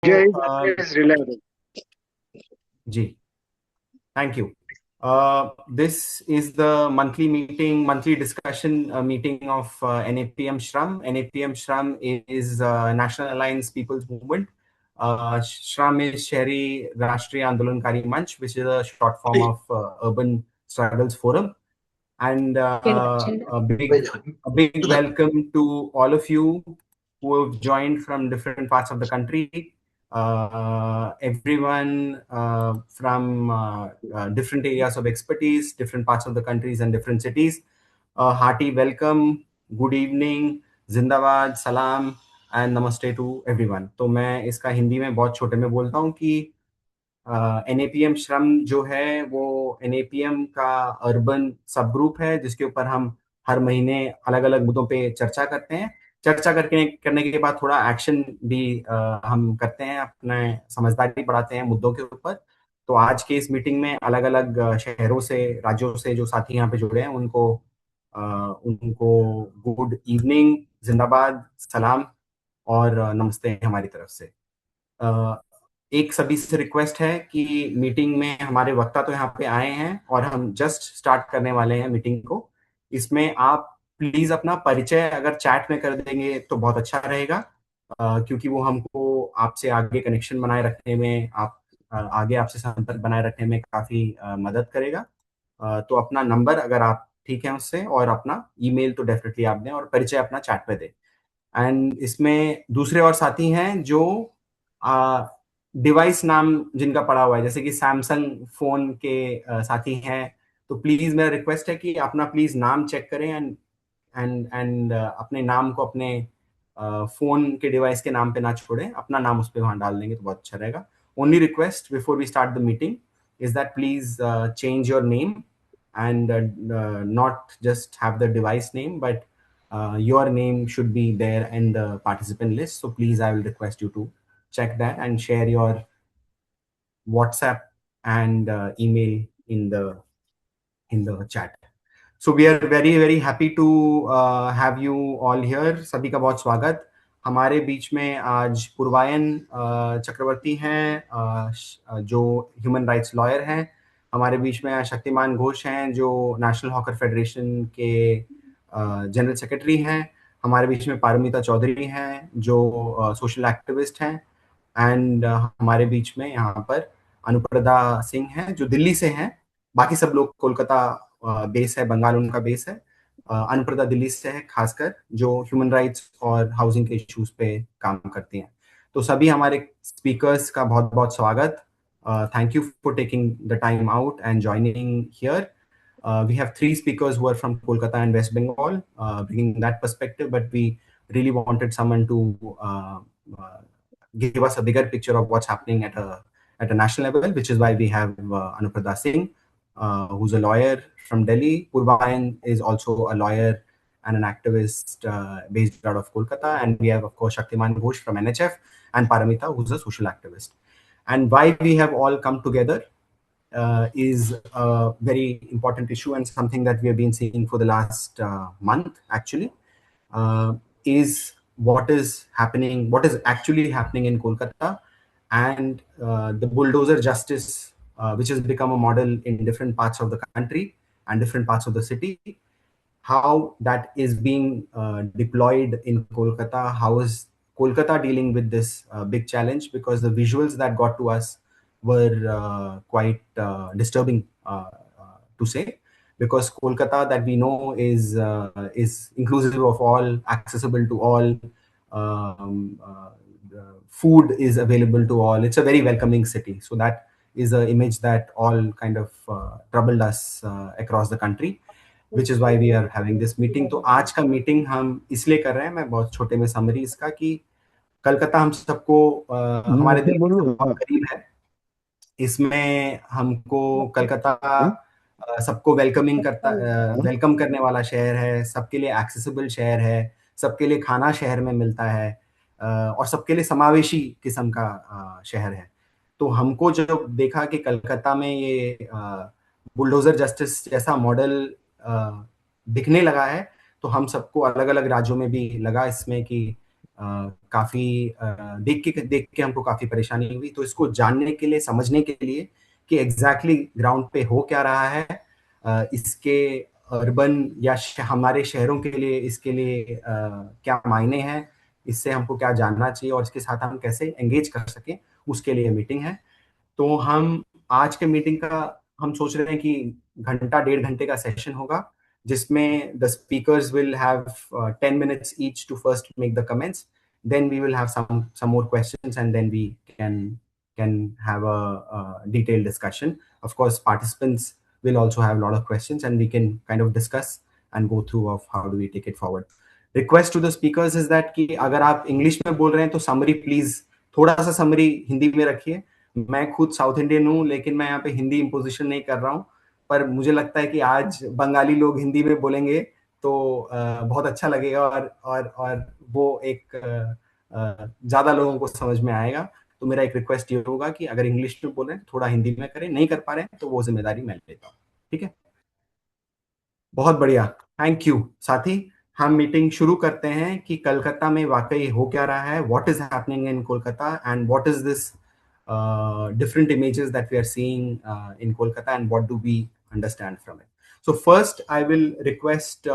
India is Uh, always reliable. Ji, thank you. This is the monthly discussion meeting of NAPM Shram. NAPM Shram is National Alliance People's Movement. Shram is Shehri Rashtriya Andolonkari Manch, which is a short form of Urban Struggles Forum. And a big welcome to all of you who have joined from different parts of the country. Everyone from different areas of expertise, different parts of the countries and different cities. Hearty welcome, good evening, जिंदाबाद, सलाम and नमस्ते to everyone. तो मैं इसका हिंदी में बहुत छोटे में बोलता हूँ कि एनएपीएम श्रम जो है वो एनएपीएम का अर्बन सब ग्रुप है जिसके ऊपर हम हर महीने अलग अलग मुद्दों पे चर्चा करते हैं। चर्चा करने के बाद थोड़ा एक्शन भी हम करते हैं, अपने समझदारी बढ़ाते हैं मुद्दों के ऊपर। तो आज के इस मीटिंग में अलग अलग शहरों से, राज्यों से जो साथी यहाँ पे जुड़े हैं उनको गुड इवनिंग, जिंदाबाद, सलाम और नमस्ते हमारी तरफ से। एक सभी से रिक्वेस्ट है कि मीटिंग में हमारे वक्ता तो यहाँ पे आए हैं और हम जस्ट स्टार्ट करने वाले हैं मीटिंग को। इसमें आप प्लीज अपना परिचय अगर चैट में कर देंगे तो बहुत अच्छा रहेगा, क्योंकि वो हमको आपसे आगे कनेक्शन बनाए रखने में, आगे आपसे संपर्क बनाए रखने में काफी मदद करेगा। तो अपना नंबर अगर आप ठीक है उससे, और अपना ईमेल तो डेफिनेटली आप दें और परिचय अपना चैट पे दें। एंड इसमें दूसरे और साथी हैं जो डिवाइस नाम जिनका पड़ा हुआ है, जैसे कि सैमसंग फोन के साथी हैं। तो प्लीज मेरा रिक्वेस्ट है कि अपना प्लीज नाम चेक करें एंड अपने नाम को अपने फोन के डिवाइस के नाम पे ना छोड़ें, अपना नाम उस पर वहां डाल देंगे तो बहुत अच्छा रहेगा। Only request before we start the meeting is that please change your name and not just have the device name, but your name should be there in the participant list. So please, I will request you to check that and share your WhatsApp and email in the chat. So we are very very happy to have you all here. सभी का बहुत स्वागत। हमारे बीच में आज पूर्वायन चक्रवर्ती हैं, जो human rights lawyer हैं। हमारे बीच में शक्तिमान घोष हैं जो नेशनल हॉकर फेडरेशन के जनरल सेक्रेटरी हैं। हमारे बीच में पारमिता चौधरी हैं जो सोशल एक्टिविस्ट हैं। एंड हमारे बीच में यहाँ पर अनुप्रदा सिंह हैं जो दिल्ली से हैं। बाकी सब लोग कोलकाता बेस है, बंगाल उनका बेस है। अनुप्रदा दिल्ली से है, खासकर जो ह्यूमन राइट्स और हाउसिंग के इश्यूज पे काम करती हैं। तो सभी हमारे स्पीकर्स का बहुत बहुत स्वागत। Thank you for taking the time out and joining here. We have three speakers who are from Kolkata and West Bengal, bringing that perspective, but we really wanted someone to uh, give us a bigger picture of what's happening at a national level, which is why we have Anuprada Singh, who's a lawyer from Delhi. Purvayan is also a lawyer and an activist based out of Kolkata. And we have, of course, Shaktiman Ghosh from NHF, and Paramita, who's a social activist. And why we have all come together is a very important issue, and something that we have been seeing for the last month, actually, is what is happening, what is actually happening in Kolkata, and the bulldozer justice, which has become a model in different parts of the country and different parts of the city. How that is being deployed in Kolkata, how is Kolkata dealing with this big challenge, because the visuals that got to us were quite disturbing, to say, because Kolkata that we know is inclusive of all, accessible to all, the food is available to all. It's a very welcoming city. So that is an image that all kind of troubled us across the country, which is why we are having this meeting. तो आज का meeting हम इसलिए कर रहे हैं, मैं बहुत छोटे में समरी इसका, कि कलकत्ता हम सबको हमारे दिल से बहुत करीब है। इसमें हमको कलकत्ता सबको वेलकम करने वाला शहर है, सबके लिए एक्सेसिबल शहर है, सबके लिए खाना शहर में मिलता है, और सबके लिए समावेशी किस्म का शहर है। तो हमको जब देखा कि कलकत्ता में ये बुलडोजर जस्टिस जैसा मॉडल दिखने लगा है, तो हम सबको अलग अलग राज्यों में भी लगा इसमें कि काफ़ी देख के हमको काफ़ी परेशानी हुई। तो इसको जानने के लिए, समझने के लिए कि एग्जैक्टली ग्राउंड पे हो क्या रहा है, इसके अर्बन या हमारे शहरों के लिए इसके लिए क्या मायने हैं, इससे हमको क्या जानना चाहिए और इसके साथ हम कैसे एंगेज कर सकें, उसके लिए मीटिंग है। तो हम आज के मीटिंग का हम सोच रहे हैं कि घंटा 1.5 घंटे का सेशन होगा, जिसमें the speakers will have 10 minutes each to first make the comments. Then we will have some more questions, and then we can have a detailed discussion. Of course, participants will also have a lot of questions, and we can kind of discuss and go through of how do we take it forward. Request to the speakers is that कि अगर आप English में बोल रहे हैं तो summary please थोड़ा सा समरी हिंदी में रखिए। मैं खुद साउथ इंडियन हूँ, लेकिन मैं यहाँ पे हिंदी इम्पोजिशन नहीं कर रहा हूँ, पर मुझे लगता है कि आज बंगाली लोग हिंदी में बोलेंगे तो बहुत अच्छा लगेगा, और वो एक ज्यादा लोगों को समझ में आएगा। तो मेरा एक रिक्वेस्ट ये होगा कि अगर इंग्लिश में बोल रहे हैं थोड़ा हिंदी में करें, नहीं कर पा रहे हैं तो वो जिम्मेदारी मैं लेता हूँ। ठीक है, बहुत बढ़िया, थैंक यू साथी। हम मीटिंग शुरू करते हैं कि कलकत्ता में वाकई हो क्या रहा है, what is happening in Kolkata, and what is this different images that we are seeing in Kolkata, and what do we understand from it. So first I will request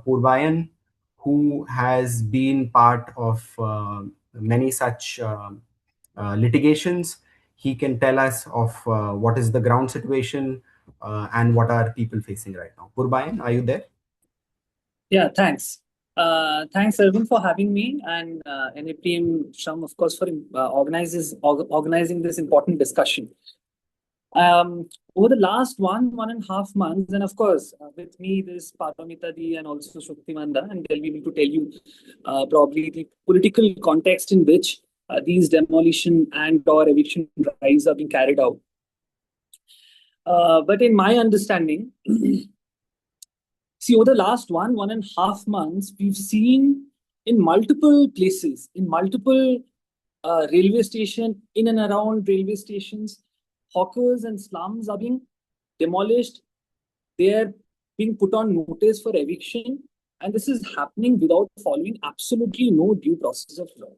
Purvayan, who has been part of many such litigations. He can tell us of what is the ground situation and what are people facing right now. Purvayan, are you there? Yeah, thanks. Thanks, Arvind, for having me, and NAPM Sham, of course, for organizing this important discussion. Over the last 1.5 months, and of course, with me, there's Paramita Di and also Shuktimanda, and they'll be able to tell you probably the political context in which these demolition and/or eviction drives are being carried out. But in my understanding, see, over the last 1.5 months, we've seen in multiple places, in multiple railway station, in and around railway stations, hawkers and slums are being demolished. They're being put on notice for eviction. And this is happening without following absolutely no due process of law.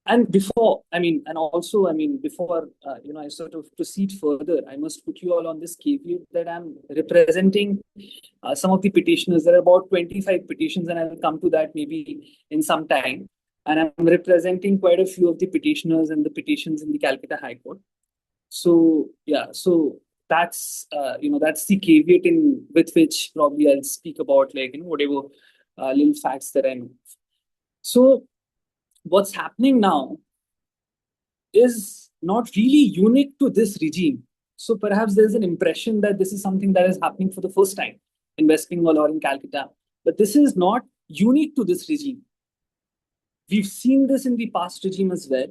And before, before I sort of proceed further, I must put you all on this caveat that I'm representing some of the petitioners. There are about 25 petitions, and I will come to that maybe in some time. And I'm representing quite a few of the petitioners and the petitions in the Calcutta High Court. So yeah, so that's that's the caveat in with which probably I'll speak about whatever little facts that I know. So what's happening now is not really unique to this regime. So perhaps there's an impression that this is something that is happening for the first time in West Bengal or in Calcutta. But this is not unique to this regime. We've seen this in the past regime as well.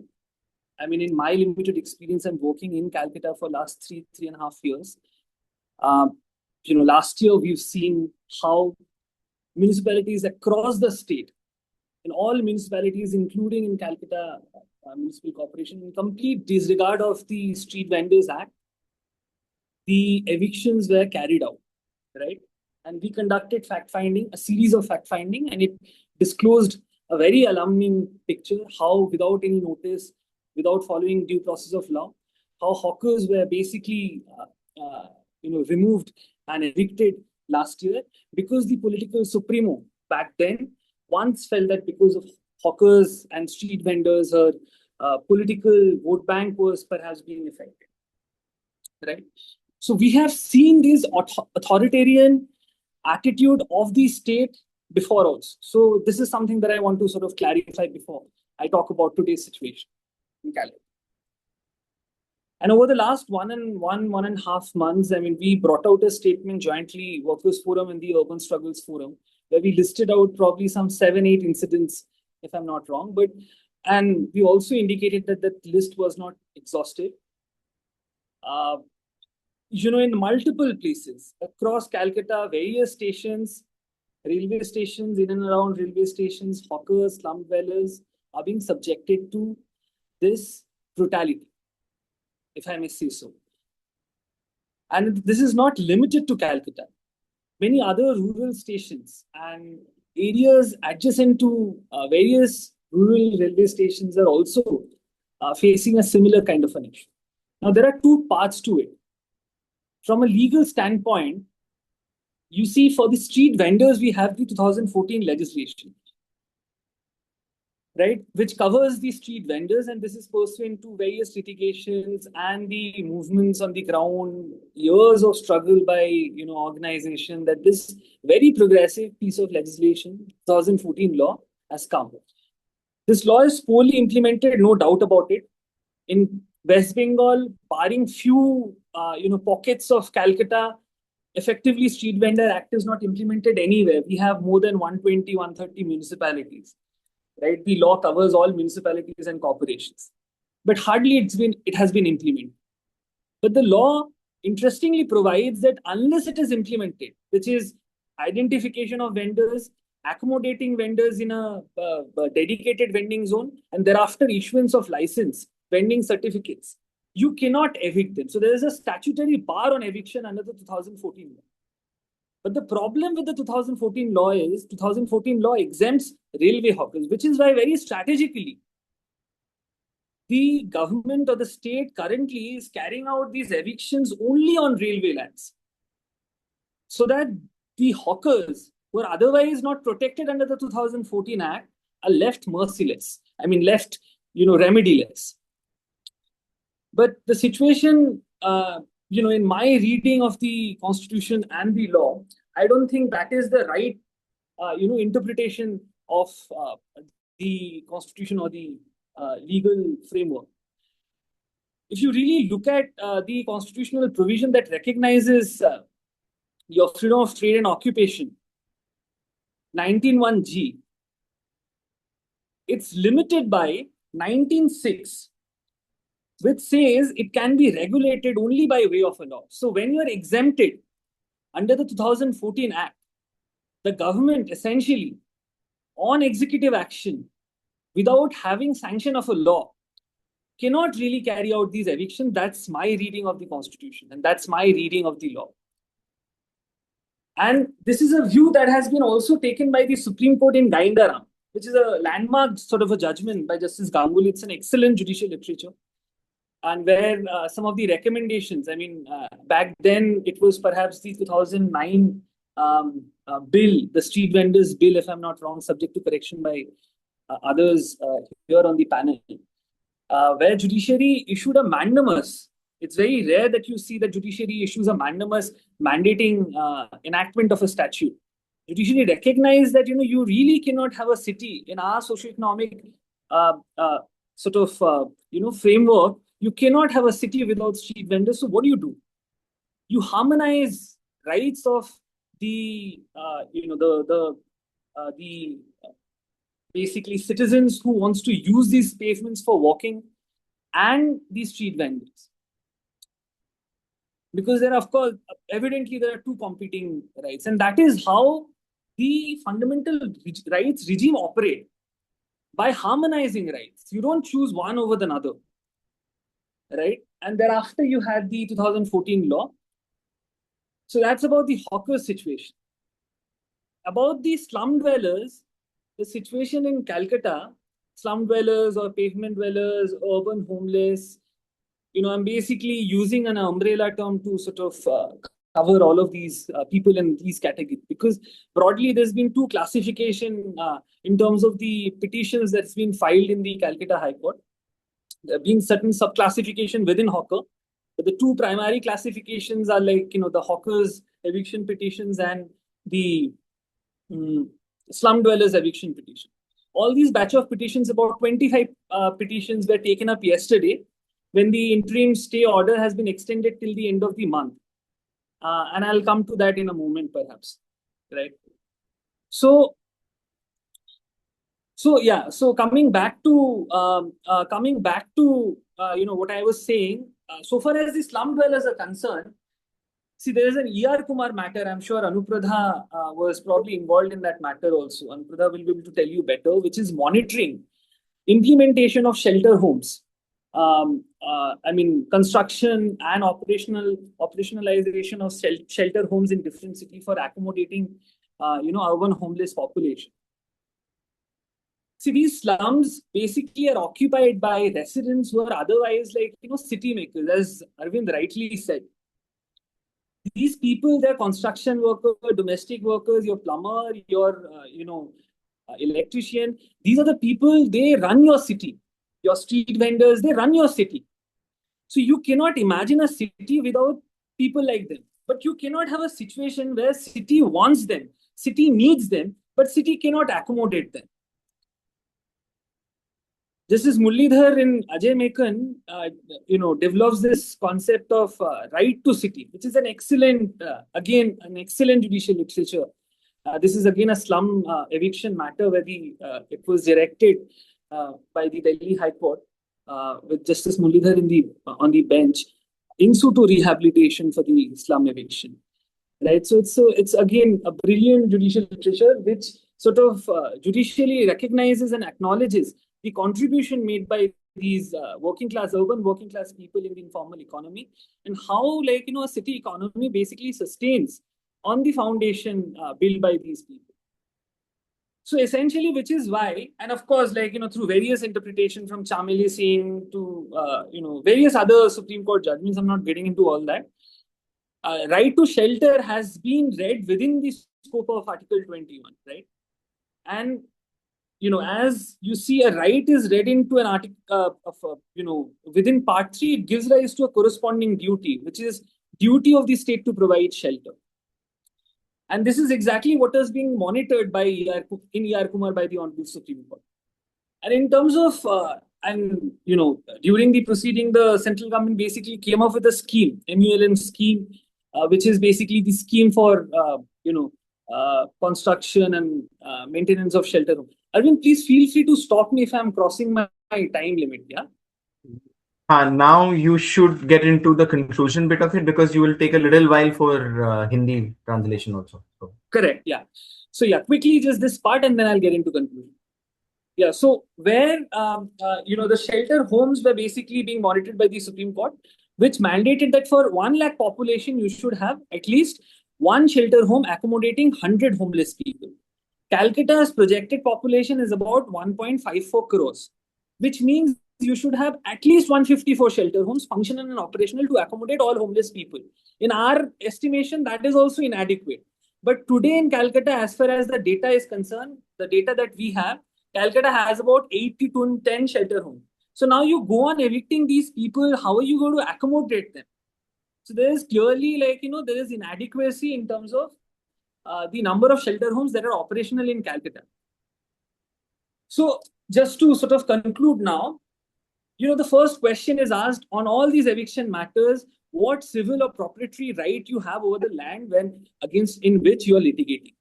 I mean, in my limited experience, I'm working in Calcutta for last 3.5 years. Last year we've seen how municipalities across the state, in all municipalities, including in Calcutta Municipal Corporation, in complete disregard of the Street Vendors Act, the evictions were carried out, right? And we conducted fact-finding, a series of fact-finding, and it disclosed a very alarming picture, how without any notice, without following due process of law, how hawkers were basically removed and evicted last year because the political supremo back then once felt that because of hawkers and street vendors, her political vote bank was perhaps being affected, right? So we have seen this authoritarian attitude of the state before also. So this is something that I want to sort of clarify before I talk about today's situation in Calcutta. And over the last 1.5 months, I mean, we brought out a statement jointly, Workers Forum and the Urban Struggles Forum, where we listed out probably some 7-8 incidents, if I'm not wrong. And we also indicated that that list was not exhaustive. In multiple places across Calcutta, various stations, railway stations, in and around railway stations, hawkers, slum dwellers are being subjected to this brutality, if I may say so. And this is not limited to Calcutta. Many other rural stations and areas adjacent to various rural railway stations are also facing a similar kind of an issue. Now, there are two parts to it. From a legal standpoint, you see, for the street vendors, we have the 2014 legislation, right, which covers the street vendors, and this is pursuant to various litigations and the movements on the ground, years of struggle by organization, that this very progressive piece of legislation, 2014 law, has come. This law is poorly implemented, no doubt about it. In West Bengal, barring few pockets of Calcutta, effectively Street Vendor Act is not implemented anywhere. We have more than 120, 130 municipalities, right? The law covers all municipalities and corporations, but hardly it has been implemented. But the law interestingly provides that unless it is implemented, which is identification of vendors, accommodating vendors in a dedicated vending zone, and thereafter issuance of license, vending certificates, you cannot evict them. So there is a statutory bar on eviction under the 2014 law. But the problem with the 2014 law is 2014 law exempts railway hawkers, which is why very strategically the government or the state currently is carrying out these evictions only on railway lands, so that the hawkers who are otherwise not protected under the 2014 Act are left merciless. I mean, left, remediless. But the situation, in my reading of the Constitution and the law, I don't think that is the right, interpretation of the Constitution or the legal framework. If you really look at the constitutional provision that recognizes your freedom of trade and occupation, 19(1)(g), it's limited by 19(6), which says it can be regulated only by way of a law. So when you're exempted under the 2014 Act, the government essentially, on executive action, without having sanction of a law, cannot really carry out these evictions. That's my reading of the Constitution, and that's my reading of the law. And this is a view that has been also taken by the Supreme Court in Gaindaram, which is a landmark sort of a judgment by Justice Ganguly. It's an excellent judicial literature. And where some of the recommendations, back then it was perhaps the 2009 bill, the Street Vendors Bill, if I'm not wrong, subject to correction by others here on the panel, where judiciary issued a mandamus. It's very rare that you see that judiciary issues a mandamus mandating enactment of a statute. Judiciary recognized that you really cannot have a city in our socioeconomic framework. You cannot have a city without street vendors. So what do? You harmonize rights of the basically citizens who wants to use these pavements for walking and these street vendors. Because there are, of course, evidently there are two competing rights. And that is how the fundamental rights regime operate, by harmonizing rights. You don't choose one over the other, right? And thereafter you had the 2014 law. So that's about the hawker situation. About the slum dwellers, the situation in Calcutta, slum dwellers or pavement dwellers, urban homeless, I'm basically using an umbrella term to sort of cover all of these people in these categories, because broadly there's been two classification in terms of the petitions that's been filed in the Calcutta High Court. There being certain subclassification within hawker, but the two primary classifications are like, the hawkers eviction petitions and the slum dwellers eviction petition. All these batch of petitions, about 25 petitions were taken up yesterday, when the interim stay order has been extended till the end of the month. And I'll come to that in a moment, perhaps, right? So coming back to what I was saying, so far as the slum dwellers are concerned, see, there is an E.R. Kumar matter. I'm sure Anupradha was probably involved in that matter also. Anupradha will be able to tell you better, which is monitoring implementation of shelter homes. Construction and operationalization of shelter homes in different cities for accommodating urban homeless population. See, these slums basically are occupied by residents who are otherwise like, city makers, as Arvind rightly said. These people, they're construction workers, domestic workers, your plumber, your, electrician. These are the people, they run your city. Your street vendors, they run your city. So you cannot imagine a city without people like them. But you cannot have a situation where city wants them, city needs them, but city cannot accommodate them. Justice Mullidhar in Ajay Mekan, develops this concept of right to city, which is an excellent, an excellent judicial literature. This is again a slum eviction matter where it was directed by the Delhi High Court with Justice Mullidhar on the bench in situ rehabilitation for the slum eviction. Right, so it's again a brilliant judicial literature which sort of judicially recognizes and acknowledges the contribution made by these urban working class people in the informal economy, and how a city economy basically sustains on the foundation built by these people. So essentially, which is why, and of course, through various interpretation from Chameli Singh to various other Supreme Court judgments, I'm not getting into all that. Right to shelter has been read within the scope of Article 21, right? And as you see, a right is read into an article within Part 3, it gives rise to a corresponding duty, which is duty of the state to provide shelter. And this is exactly what is being monitored by E.R. Kumar by the Honorable Supreme Court. And in terms of, during the proceeding, the central government basically came up with a scheme, MULN scheme, which is basically the scheme for, construction and maintenance of shelter. Arvind, please feel free to stop me if I'm crossing my time limit, yeah? Now you should get into the conclusion bit of it because you will take a little while for Hindi translation also. So. Correct, yeah. So yeah, quickly just this part and then I'll get into conclusion. Yeah, so where, the shelter homes were basically being monitored by the Supreme Court, which mandated that for 1 lakh population, you should have at least one shelter home accommodating 100 homeless people. Calcutta's projected population is about 1.54 crores, which means you should have at least 154 shelter homes functional and operational to accommodate all homeless people. In our estimation, that is also inadequate. But today in Calcutta, as far as the data is concerned, the data that we have, Calcutta has about 8 to 10 shelter homes. So now you go on evicting these people, how are you going to accommodate them? So there is clearly there is inadequacy in terms of the number of shelter homes that are operational in Calcutta. So just to sort of conclude now, the first question is asked on all these eviction matters, what civil or proprietary right you have over the land in which you are litigating.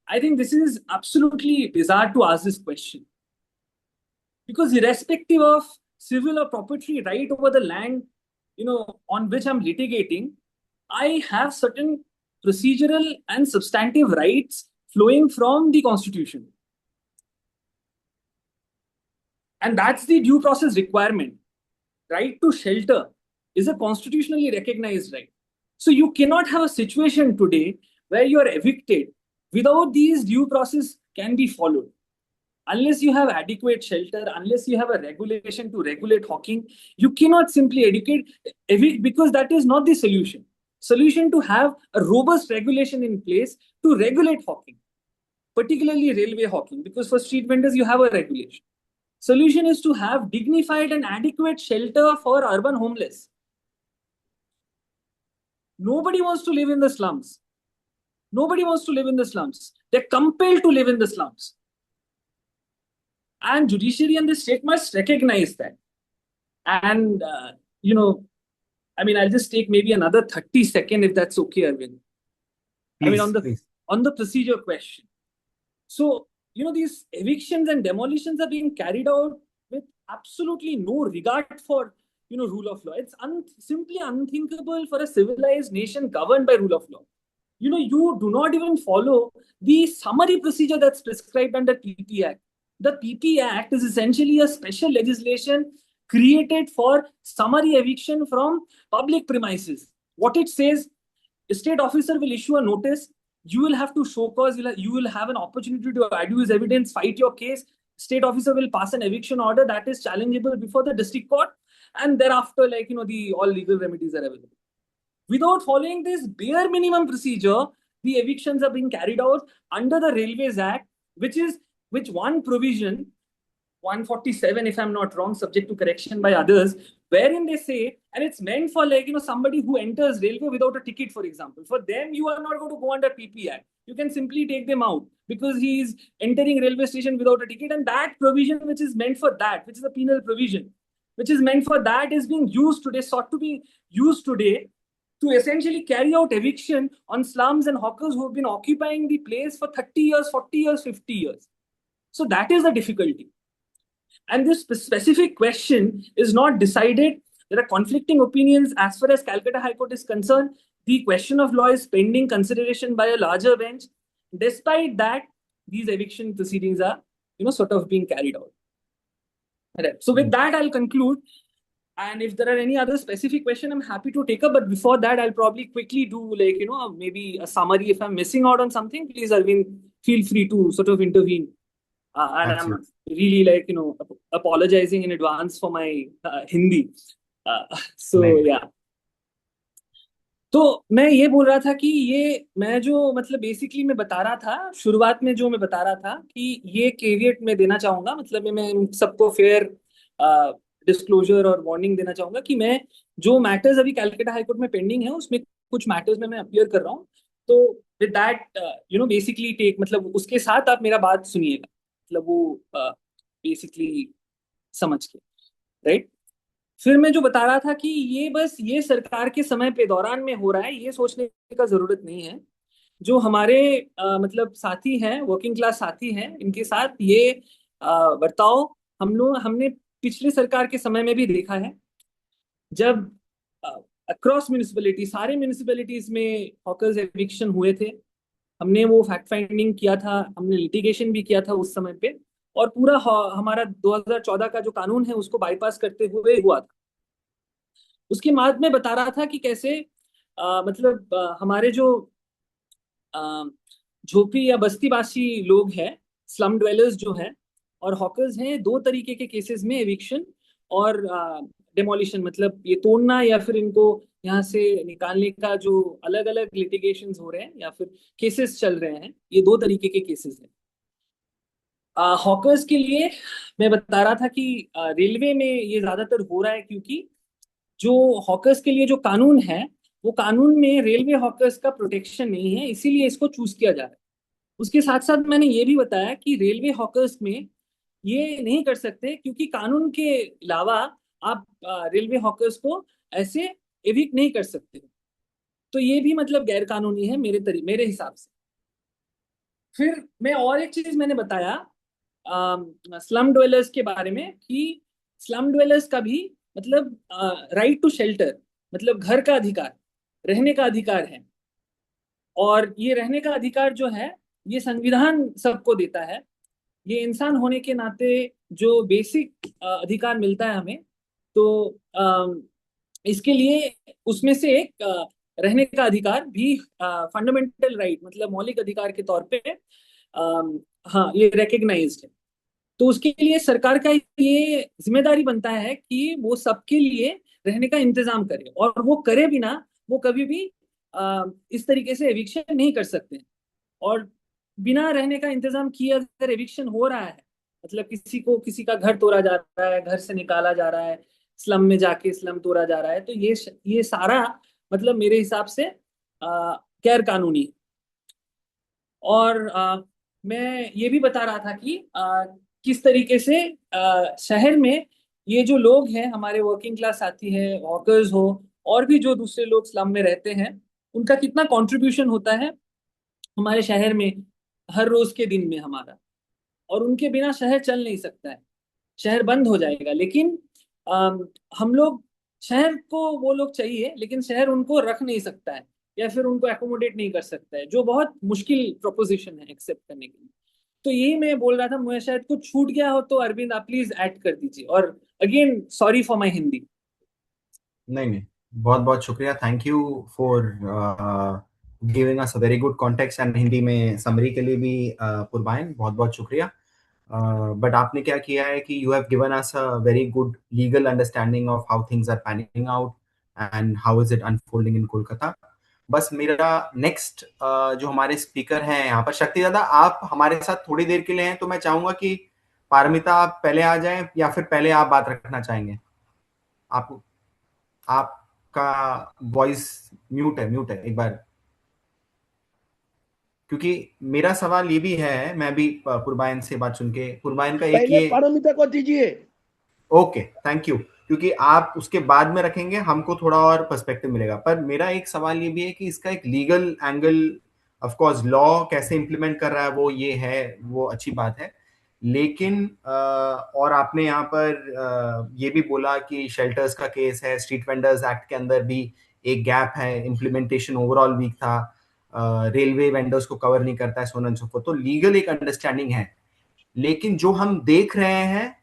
I think this is absolutely bizarre to ask this question. Because irrespective of civil or proprietary right over the land, on which I'm litigating, I have certain procedural and substantive rights flowing from the Constitution. And that's the due process requirement. Right to shelter is a constitutionally recognized right. So you cannot have a situation today where you are evicted without these due process can be followed. Unless you have adequate shelter, unless you have a regulation to regulate hawking, you cannot simply evict because that is not the solution. Solution to have a robust regulation in place to regulate hawking, particularly railway hawking, because for street vendors, you have a regulation. Solution is to have dignified and adequate shelter for urban homeless. Nobody wants to live in the slums. Nobody wants to live in the slums. They're compelled to live in the slums. And judiciary and the state must recognize that. And, I'll just take maybe another 30 seconds if that's okay, Arvind. Please, on the procedure question. So, these evictions and demolitions are being carried out with absolutely no regard for, rule of law. It's simply unthinkable for a civilized nation governed by rule of law. You do not even follow the summary procedure that's prescribed under PP Act. The PP Act is essentially a special legislation created for summary eviction from public premises. What it says, a state officer will issue a notice you will have to show cause, you will have an opportunity to adduce evidence, fight your case. State officer will pass an eviction order that is challengeable before the district court, and thereafter, like, the all legal remedies are available. Without following this bare minimum procedure, the evictions are being carried out under the Railways Act, which one provision, 147, if I'm not wrong, subject to correction by others, wherein they say, and it's meant for, like, somebody who enters railway without a ticket, for example. For them, you are not going to go under PP Act. You can simply take them out because he is entering railway station without a ticket, and that provision, which is meant for that, which is a penal provision, which is meant for that, is being used today, sought to be used today to essentially carry out eviction on slums and hawkers who have been occupying the place for 30 years, 40 years, 50 years. So that is the difficulty. And this specific question is not decided. There are conflicting opinions as far as Calcutta High Court is concerned. The question of law is pending consideration by a larger bench. Despite that, these eviction proceedings are, sort of being carried out. Right. So with that, I'll conclude. And if there are any other specific question, I'm happy to take up. But before that, I'll probably quickly do, like, maybe a summary. If I'm missing out on something, please, Arvind, feel free to sort of intervene. And Absolutely. I'm really, like, apologizing in advance for my Hindi. So नहीं, yeah. तो मैं ये बोल रहा था कि ये मैं जो मतलब बेसिकली मैं बता रहा था शुरुआत में, जो मैं बता रहा था कि ये केवियट मैं देना चाहूंगा, मतलब मैं सबको फेयर डिस्क्लोजर और वार्निंग देना चाहूंगा कि मैं जो मैटर्स अभी कैलकाटा हाईकोर्ट में पेंडिंग है उसमें कुछ मैटर्स में मैं अपीयर कर रहा हूँ। तो विद दैट बेसिकली टेक, मतलब उसके साथ आप मेरा बात सुनिएगा, मतलब वो बेसिकली समझ के, राइट। फिर मैं जो बता रहा था कि ये बस ये सरकार के समय पे दौरान में हो रहा है, ये सोचने का जरूरत नहीं है। जो हमारे मतलब साथी हैं, वर्किंग क्लास साथी हैं, इनके साथ ये बर्ताव हमने पिछले सरकार के समय में भी देखा है। जब अक्रॉस म्यूनिसिपैलिटी, सारे म्यूनिसिपैलिटीज में हॉकर्स एविक्शन हुए थे, हमने वो फैक्ट फाइंडिंग किया था, हमने लिटिगेशन भी किया था उस समय पे, और पूरा हमारा 2014 का जो कानून है उसको बाईपास करते हुए हुआ था। उसके बाद में बता रहा था कि कैसे मतलब हमारे जो झोपड़ी या बस्तीवासी लोग हैं, स्लम ड्वेलर्स जो हैं और हॉकर्स हैं, दो तरीके के केसेस में एविक्शन और डेमोलिशन, मतलब ये तोड़ना या फिर इनको यहाँ से निकालने का जो अलग अलग लिटिगेशंस हो रहे हैं या फिर केसेस चल रहे हैं, ये दो तरीके के केसेस हैं। हॉकर्स के लिए मैं बता रहा था कि रेलवे में ये ज्यादातर हो रहा है क्योंकि जो हॉकर्स के लिए जो कानून है, वो कानून में रेलवे हॉकर्स का प्रोटेक्शन नहीं है, इसीलिए इसको चूज किया जा रहा है। उसके साथ साथ मैंने ये भी बताया कि रेलवे हॉकर्स में ये नहीं कर सकते क्योंकि कानून के अलावा आप रेलवे हॉकर्स को ऐसे एविक्ट नहीं कर सकते। तो ये भी मतलब गैर कानूनी है मेरे हिसाब से। फिर मैं और एक चीज मैंने बताया स्लम ड्वेलर्स के बारे में कि स्लम ड्वेलर्स का भी मतलब राइट टू शेल्टर, मतलब घर का अधिकार, रहने का अधिकार है। और ये रहने का अधिकार जो है, ये संविधान सबको देता है। ये इंसान होने के नाते जो बेसिक अधिकार मिलता है हमें, तो इसके लिए उसमें से एक रहने का अधिकार भी फंडामेंटल राइट, मतलब मौलिक अधिकार के तौर पे हाँ, ये रिकग्नाइज्ड है। तो उसके लिए सरकार का ये जिम्मेदारी बनता है कि वो सबके लिए रहने का इंतजाम करे, और वो करे बिना वो कभी भी इस तरीके से एविक्शन नहीं कर सकते। और बिना रहने का इंतजाम किए अगर एविक्शन हो रहा है, मतलब किसी का घर तोड़ा जा रहा है, घर से निकाला जा रहा है, स्लम में जाके स्लम तोड़ा जा रहा है, तो ये सारा मतलब मेरे हिसाब से गैर कानूनी है। और मैं ये भी बता रहा था कि किस तरीके से शहर में ये जो लोग हैं, हमारे वर्किंग क्लास साथी हैं, वर्कर्स हो और भी जो दूसरे लोग स्लम में रहते हैं, उनका कितना कंट्रीब्यूशन होता है हमारे शहर में हर रोज के दिन में हमारा। और उनके बिना शहर चल नहीं सकता है, शहर बंद हो जाएगा। लेकिन हम लोग, शहर को वो लोग चाहिए लेकिन शहर उनको रख नहीं सकता है या फिर उनको एकोमोडेट नहीं कर सकता है, जो बहुत मुश्किल प्रोपोजिशन है एक्सेप्ट करने के लिए। तो यही मैं बोल रहा था, मुझे शायद कुछ छूट गया हो तो अरविंद आप प्लीज ऐड कर दीजिए। और again sorry for my Hindi. नहीं, नहीं, बहुत बहुत शुक्रिया। Thank you for giving us a very good context, and Hindi में समरी के लिए भी पुरबाइन बहुत बहुत शुक्रिया। बट आपने क्या किया है कि you have given us a very good legal understanding of how things are panning out and how is it unfolding in Kolkata. बस मेरा नेक्स्ट जो हमारे स्पीकर हैं यहाँ पर, शक्ति दादा आप हमारे साथ थोड़ी देर के लिए हैं, तो मैं चाहूंगा कि पारमिता आप पहले आ जाएं या फिर पहले आप बात रखना चाहेंगे। आप आपका वॉइस म्यूट है एक बार, क्योंकि मेरा सवाल ये भी है, मैं भी पुरबाइन से बात सुन के, पुरबाइन का एक पहले ये, पारमिता को दीजिए। ओके थैंक यू, क्योंकि आप उसके बाद में रखेंगे हमको थोड़ा और पर्सपेक्टिव मिलेगा। पर मेरा एक सवाल ये भी है कि इसका एक legal angle, of course law कैसे इंप्लीमेंट कर रहा है वो ये है, वो अच्छी बात है, लेकिन और आपने यहाँ पर ये भी बोला कि शेल्टर्स का केस है, स्ट्रीट वेंडर्स एक्ट के अंदर भी एक गैप है, इम्प्लीमेंटेशन ओवरऑल वीक था, रेलवे वेंडर्स को कवर नहीं करता है, so on and so fourth, तो लीगल एक अंडरस्टैंडिंग है। लेकिन जो हम देख रहे हैं,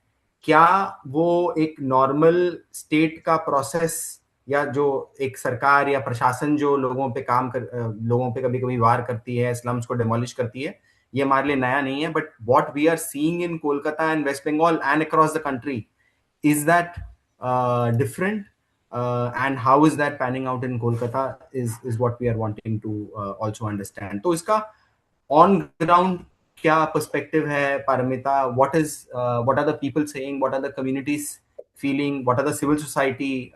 क्या वो एक नॉर्मल स्टेट का प्रोसेस, या जो एक सरकार या प्रशासन जो लोगों पे लोगों पे कभी कभी वार करती है, स्लम्स को डिमोलिश करती है, ये हमारे लिए नया नहीं है। But what we are seeing in Kolkata and West Bengal and across the country, is that different, and how is that panning out in Kolkata is what we are wanting to also understand. तो इसका on ground क्या perspective है Paramita? What are the people saying? What are the communities feeling? What are the civil society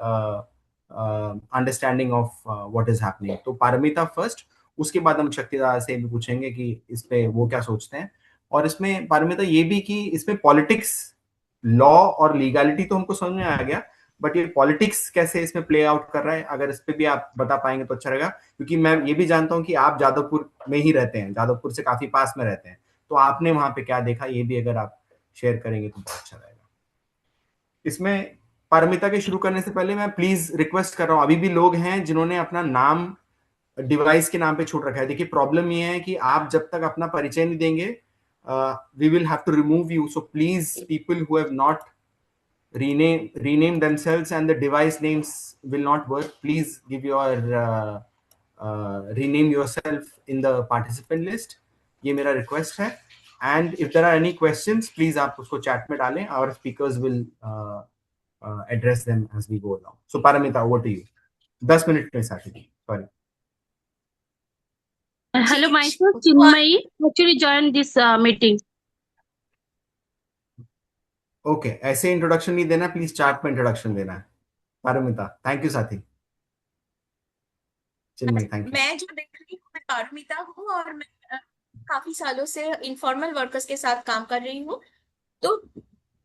understanding of what is happening? तो Paramita first, उसके बाद हम शक्तिदार से भी पूछेंगे कि इस पे वो क्या सोचते हैं। और इसमें पारमिता ये भी कि इसमें पॉलिटिक्स, लॉ और लीगैलिटी तो हमको समझ में आ गया, बट ये पॉलिटिक्स कैसे इसमें प्ले आउट कर रहा है, अगर इस पे भी आप बता पाएंगे तो अच्छा रहेगा। क्योंकि मैं ये भी जानता हूँ कि आप जादवपुर में ही रहते हैं, जादवपुर से काफी पास में रहते हैं, तो आपने वहां पे क्या देखा, ये भी अगर आप शेयर करेंगे तो बहुत अच्छा रहेगा। इसमें पारमिता के शुरू करने से पहले मैं प्लीज रिक्वेस्ट कर रहा हूँ, अभी भी लोग हैं जिन्होंने अपना नाम डिवाइस के नाम पे छोड़ रखा है। देखिए प्रॉब्लम ये है कि आप जब तक अपना परिचय नहीं देंगे, we will have to remove you. So please people who have not rename themselves and the device names will not work, please give your rename yourself in the participant list, ये मेरा request है। and if there are any questions please आप उसको chat में डालें, our speakers will address them as we go along. So Paramita, over to you. 10 minute में साथी, sorry. Hello, myself Chinmayi. Actually joined this meeting. Okay ऐसे introduction नहीं देना, please chart में इंट्रोडक्शन देना है। पारमिता, थैंक यू साथी। Chinmayi, thank you. मैं जो देख रही हूँ, मैं पारमिता हूँ और मैं काफी सालों से इनफॉर्मल वर्कर्स के साथ काम कर रही हूँ। तो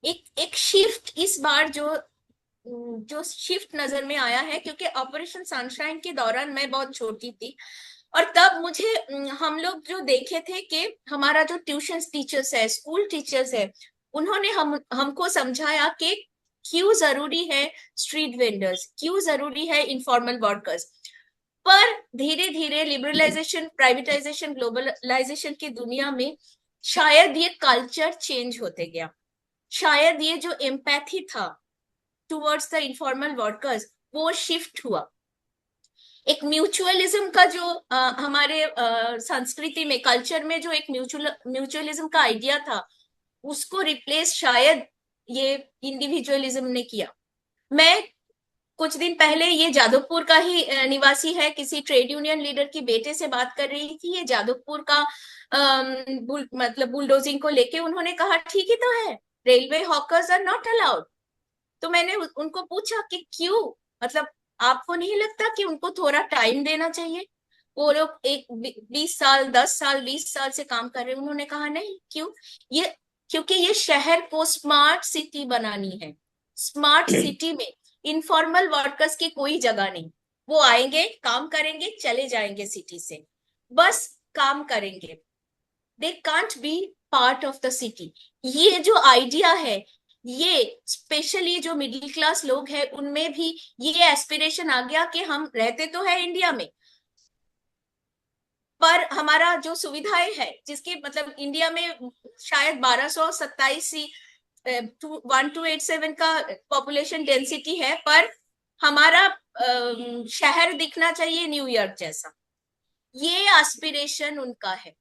एक शिफ्ट इस बार जो शिफ्ट नजर में आया है, क्योंकि ऑपरेशन सनशाइन के दौरान मैं बहुत छोटी थी और तब मुझे हम लोग जो देखे थे कि हमारा जो ट्यूशन टीचर्स है, स्कूल टीचर्स है, उन्होंने हमको समझाया कि क्यों जरूरी है स्ट्रीट वेंडर्स, क्यों जरूरी है इनफॉर्मल वर्कर्स। पर धीरे धीरे लिबरलाइजेशन, प्राइवेटाइजेशन, ग्लोबलाइजेशन की दुनिया में शायद ये कल्चर चेंज होते गया, शायद ये जो एम्पैथी था टुवर्ड्स द इनफॉर्मल वर्कर्स वो शिफ्ट हुआ। एक म्यूचुअलिज्म का जो हमारे संस्कृति में, कल्चर में जो एक म्यूचुअलिज्म का आइडिया था, उसको रिप्लेस शायद ये इंडिविजुअलिज्म ने किया। मैं कुछ दिन पहले, ये जादवपुर का ही निवासी है, किसी ट्रेड यूनियन लीडर की बेटे से बात कर रही थी, ये जादवपुर का मतलब बुलडोजिंग को लेके। उन्होंने कहा ठीक ही तो है, railway hawkers are not allowed. तो मैंने उनको पूछा कि क्यों, मतलब आपको नहीं लगता कि उनको थोड़ा टाइम देना चाहिए? वो लोग एक 20 साल, 10 साल, 20 साल से काम कर रहे हैं। उन्होंने कहा नहीं, क्यों? ये क्योंकि ये शहर को स्मार्ट सिटी बनानी है। स्मार्ट सिटी में इनफॉर्मल वर्कर्स की कोई जगह नहीं। वो आएंगे, काम करेंगे, चले जाएंगे सिटी से, बस काम करेंगे। They can't be part of the city. ये जो आइडिया है, ये स्पेशली जो मिडिल क्लास लोग हैं उनमें भी ये एस्पिरेशन आ गया कि हम रहते तो है इंडिया में, पर हमारा जो सुविधाएं है, जिसके मतलब इंडिया में शायद 1227 1287 का पॉपुलेशन डेंसिटी है, पर हमारा शहर दिखना चाहिए न्यूयॉर्क जैसा। ये एस्पिरेशन उनका है।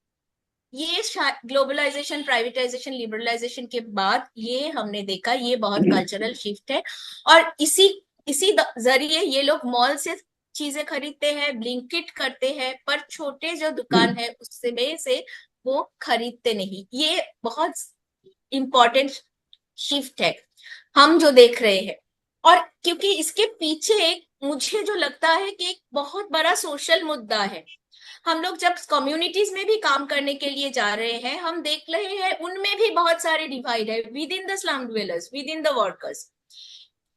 ये ग्लोबलाइजेशन, प्राइवेटाइजेशन, लिबरलाइजेशन के बाद ये हमने देखा, ये बहुत कल्चरल शिफ्ट है। और इसी इसी जरिए ये लोग मॉल से चीजें खरीदते हैं, ब्लिंकिट करते हैं, पर छोटे जो दुकान है उससे में से वो खरीदते नहीं। ये बहुत इंपॉर्टेंट शिफ्ट है हम जो देख रहे हैं। और क्योंकि इसके पीछे एक, मुझे जो लगता है कि एक बहुत बड़ा सोशल मुद्दा है। हम लोग जब कम्युनिटीज में भी काम करने के लिए जा रहे हैं, हम देख रहे हैं उनमें भी बहुत सारे डिवाइड है with in the slum dwellers, with in the workers.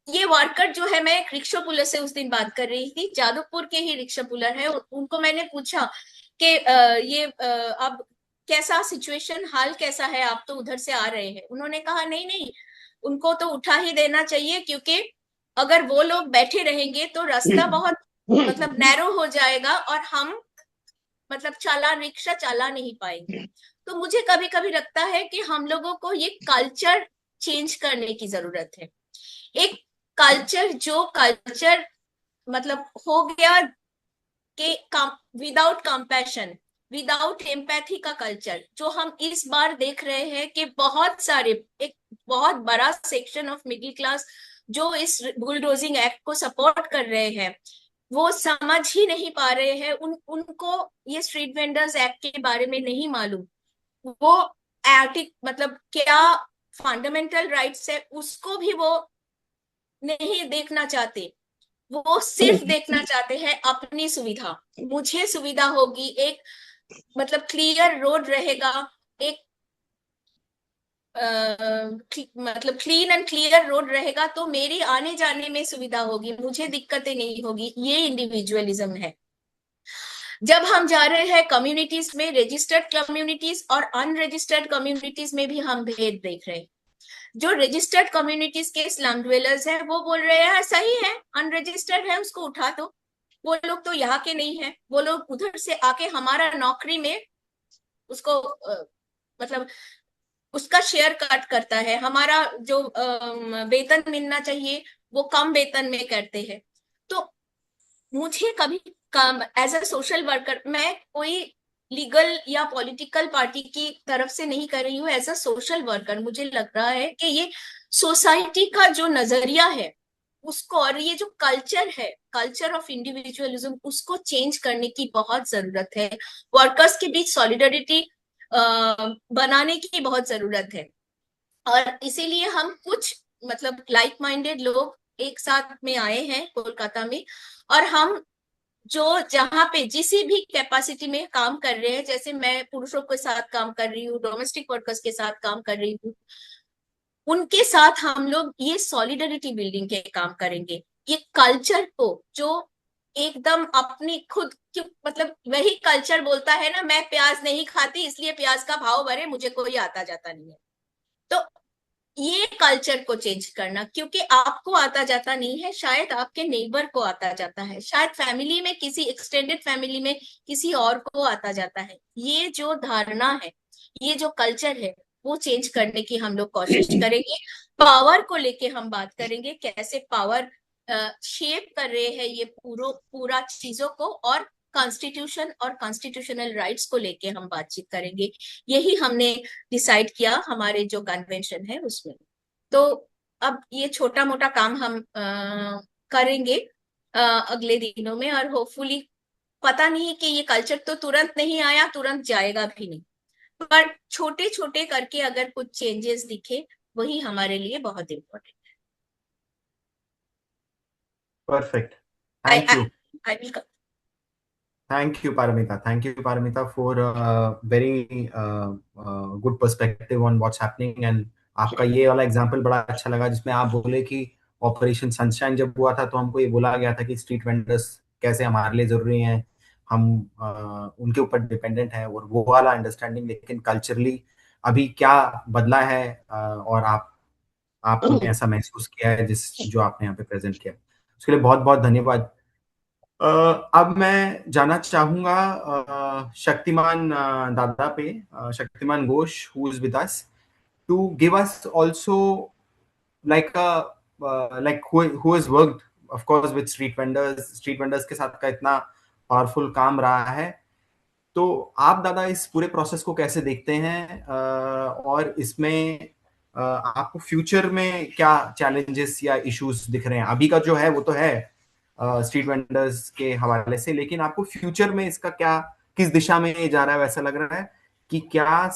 ये वर्कर जो है, मैं एक रिक्शा पुलर से उस दिन बात कर रही थी, जादवपुर के ही रिक्शा पुलर है। उनको मैंने पूछा कि ये अब कैसा सिचुएशन, हाल कैसा है, आप तो उधर से आ रहे हैं। उन्होंने कहा नहीं नहीं, उनको तो उठा ही देना चाहिए, क्योंकि अगर वो लोग बैठे रहेंगे तो रास्ता बहुत मतलब नैरो हो जाएगा और हम मतलब रिक्शा चला नहीं पाएंगे। तो मुझे कभी कभी लगता है कि हम लोगों को ये कल्चर चेंज करने की जरूरत है। एक कल्चर जो कल्चर मतलब हो गया कि विदाउट कंपैशन, विदाउट एम्पैथी का कल्चर, जो हम इस बार देख रहे हैं कि बहुत सारे, एक बहुत बड़ा सेक्शन ऑफ मिडिल क्लास जो इस बुलडोजिंग एक्ट को सपोर्ट कर रहे हैं, वो समझ ही नहीं पा रहे हैं। उनको ये स्ट्रीट वेंडर्स एक्ट के बारे में नहीं मालूम। वो मतलब क्या फंडामेंटल राइट्स है उसको भी वो नहीं देखना चाहते। वो सिर्फ देखना चाहते हैं अपनी सुविधा। मुझे सुविधा होगी, एक मतलब क्लियर रोड रहेगा, एक मतलब क्लीन एंड क्लियर रोड रहेगा, तो मेरी आने जाने में सुविधा होगी, मुझे दिक्कतें नहीं होगी। ये इंडिविजुअलिज्म है। जब हम जा रहे हैं कम्युनिटीज में, रजिस्टर्ड कम्युनिटीज और अनरजिस्टर्ड कम्युनिटीज में भी हम भेद देख रहे हैं। जो रजिस्टर्ड कम्युनिटीज के स्लम ड्वेलर्स हैं वो बोल रहे हैं सही है, अनरजिस्टर्ड है उसको उठा दो, वो लोग तो यहाँ के नहीं है, वो लोग उधर से आके हमारा नौकरी में उसको मतलब उसका शेयर कट करता है, हमारा जो वेतन मिलना चाहिए वो कम वेतन में करते हैं। तो मुझे कभी काम एज अ सोशल वर्कर, मैं कोई लीगल या पॉलिटिकल पार्टी की तरफ से नहीं कर रही हूँ, एज अ सोशल वर्कर मुझे लग रहा है कि ये सोसाइटी का जो नजरिया है उसको, और ये जो कल्चर है, कल्चर ऑफ इंडिविजुअलिज्म, उसको चेंज करने की बहुत जरूरत है। वर्कर्स के बीच सॉलिडरिटी बनाने की बहुत जरूरत है। और इसीलिए हम कुछ मतलब लाइक माइंडेड लोग एक साथ में आए हैं कोलकाता में, और हम जो जहाँ पे जिस भी कैपेसिटी में काम कर रहे हैं, जैसे मैं पुरुषों के साथ काम कर रही हूँ, डोमेस्टिक वर्कर्स के साथ काम कर रही हूँ, उनके साथ हम लोग ये सॉलिडरिटी बिल्डिंग के काम करेंगे। ये कल्चर को जो एकदम अपनी खुद मतलब वही कल्चर बोलता है ना, मैं प्याज नहीं खाती इसलिए प्याज का भाव बढ़े, मुझे कोई आता जाता नहीं है। तो ये कल्चर को चेंज करना, क्योंकि आपको आता जाता नहीं है, शायद आपके नेबर को आता जाता है, शायद फैमिली में किसी एक्सटेंडेड फैमिली में किसी और को आता जाता है। ये जो धारणा है, ये जो कल्चर है, वो चेंज करने की हम लोग कोशिश करेंगे। पावर को लेके हम बात करेंगे, कैसे पावर शेप कर रहे हैं ये पूरा चीजों को, और कॉन्स्टिट्यूशन और कॉन्स्टिट्यूशनल राइट्स को लेके हम बातचीत करेंगे। यही हमने डिसाइड किया हमारे जो कन्वेंशन है उसमें। तो अब ये छोटा मोटा काम हम करेंगे अगले दिनों में, और होपफुली, पता नहीं कि ये कल्चर तो तुरंत नहीं आया, तुरंत जाएगा भी नहीं, पर छोटे छोटे करके अगर कुछ चेंजेस दिखे, वही हमारे लिए बहुत इम्पोर्टेंट Perfect. है। Thank you. I will Thank you, Paramita. Thank you, Paramita, for a very good perspective on what's happening. And आपका ये वाला एग्जाम्पल बड़ा अच्छा लगा, जिसमें आप बोले कि ऑपरेशन सनशाइन जब हुआ था तो हमको ये बोला गया था कि स्ट्रीट वेंडर्स कैसे हमारे लिए जरूरी हैं, हम उनके ऊपर डिपेंडेंट हैं, और वो वाला अंडरस्टैंडिंग। लेकिन कल्चरली अभी क्या बदला है, और आपने ऐसा महसूस किया है जो आपने यहाँ पे प्रेजेंट किया, उसके लिए बहुत बहुत धन्यवाद। अब मैं जाना चाहूंगा शक्तिमान दादा पे, Shaktimaan Ghosh, who is with us to give us also like who has worked of course with street vendors के साथ का इतना पावरफुल काम रहा है, तो आप दादा इस पूरे प्रोसेस को कैसे देखते हैं, और इसमें आपको फ्यूचर में क्या चैलेंजेस या इश्यूज दिख रहे हैं? अभी का जो है वो तो है स्ट्रीट वेंडर्स के हवाले से, लेकिन आपको फ्यूचर में इसका क्या, किस दिशा में ये जा रहा है? वैसा लग रहा है कि क्या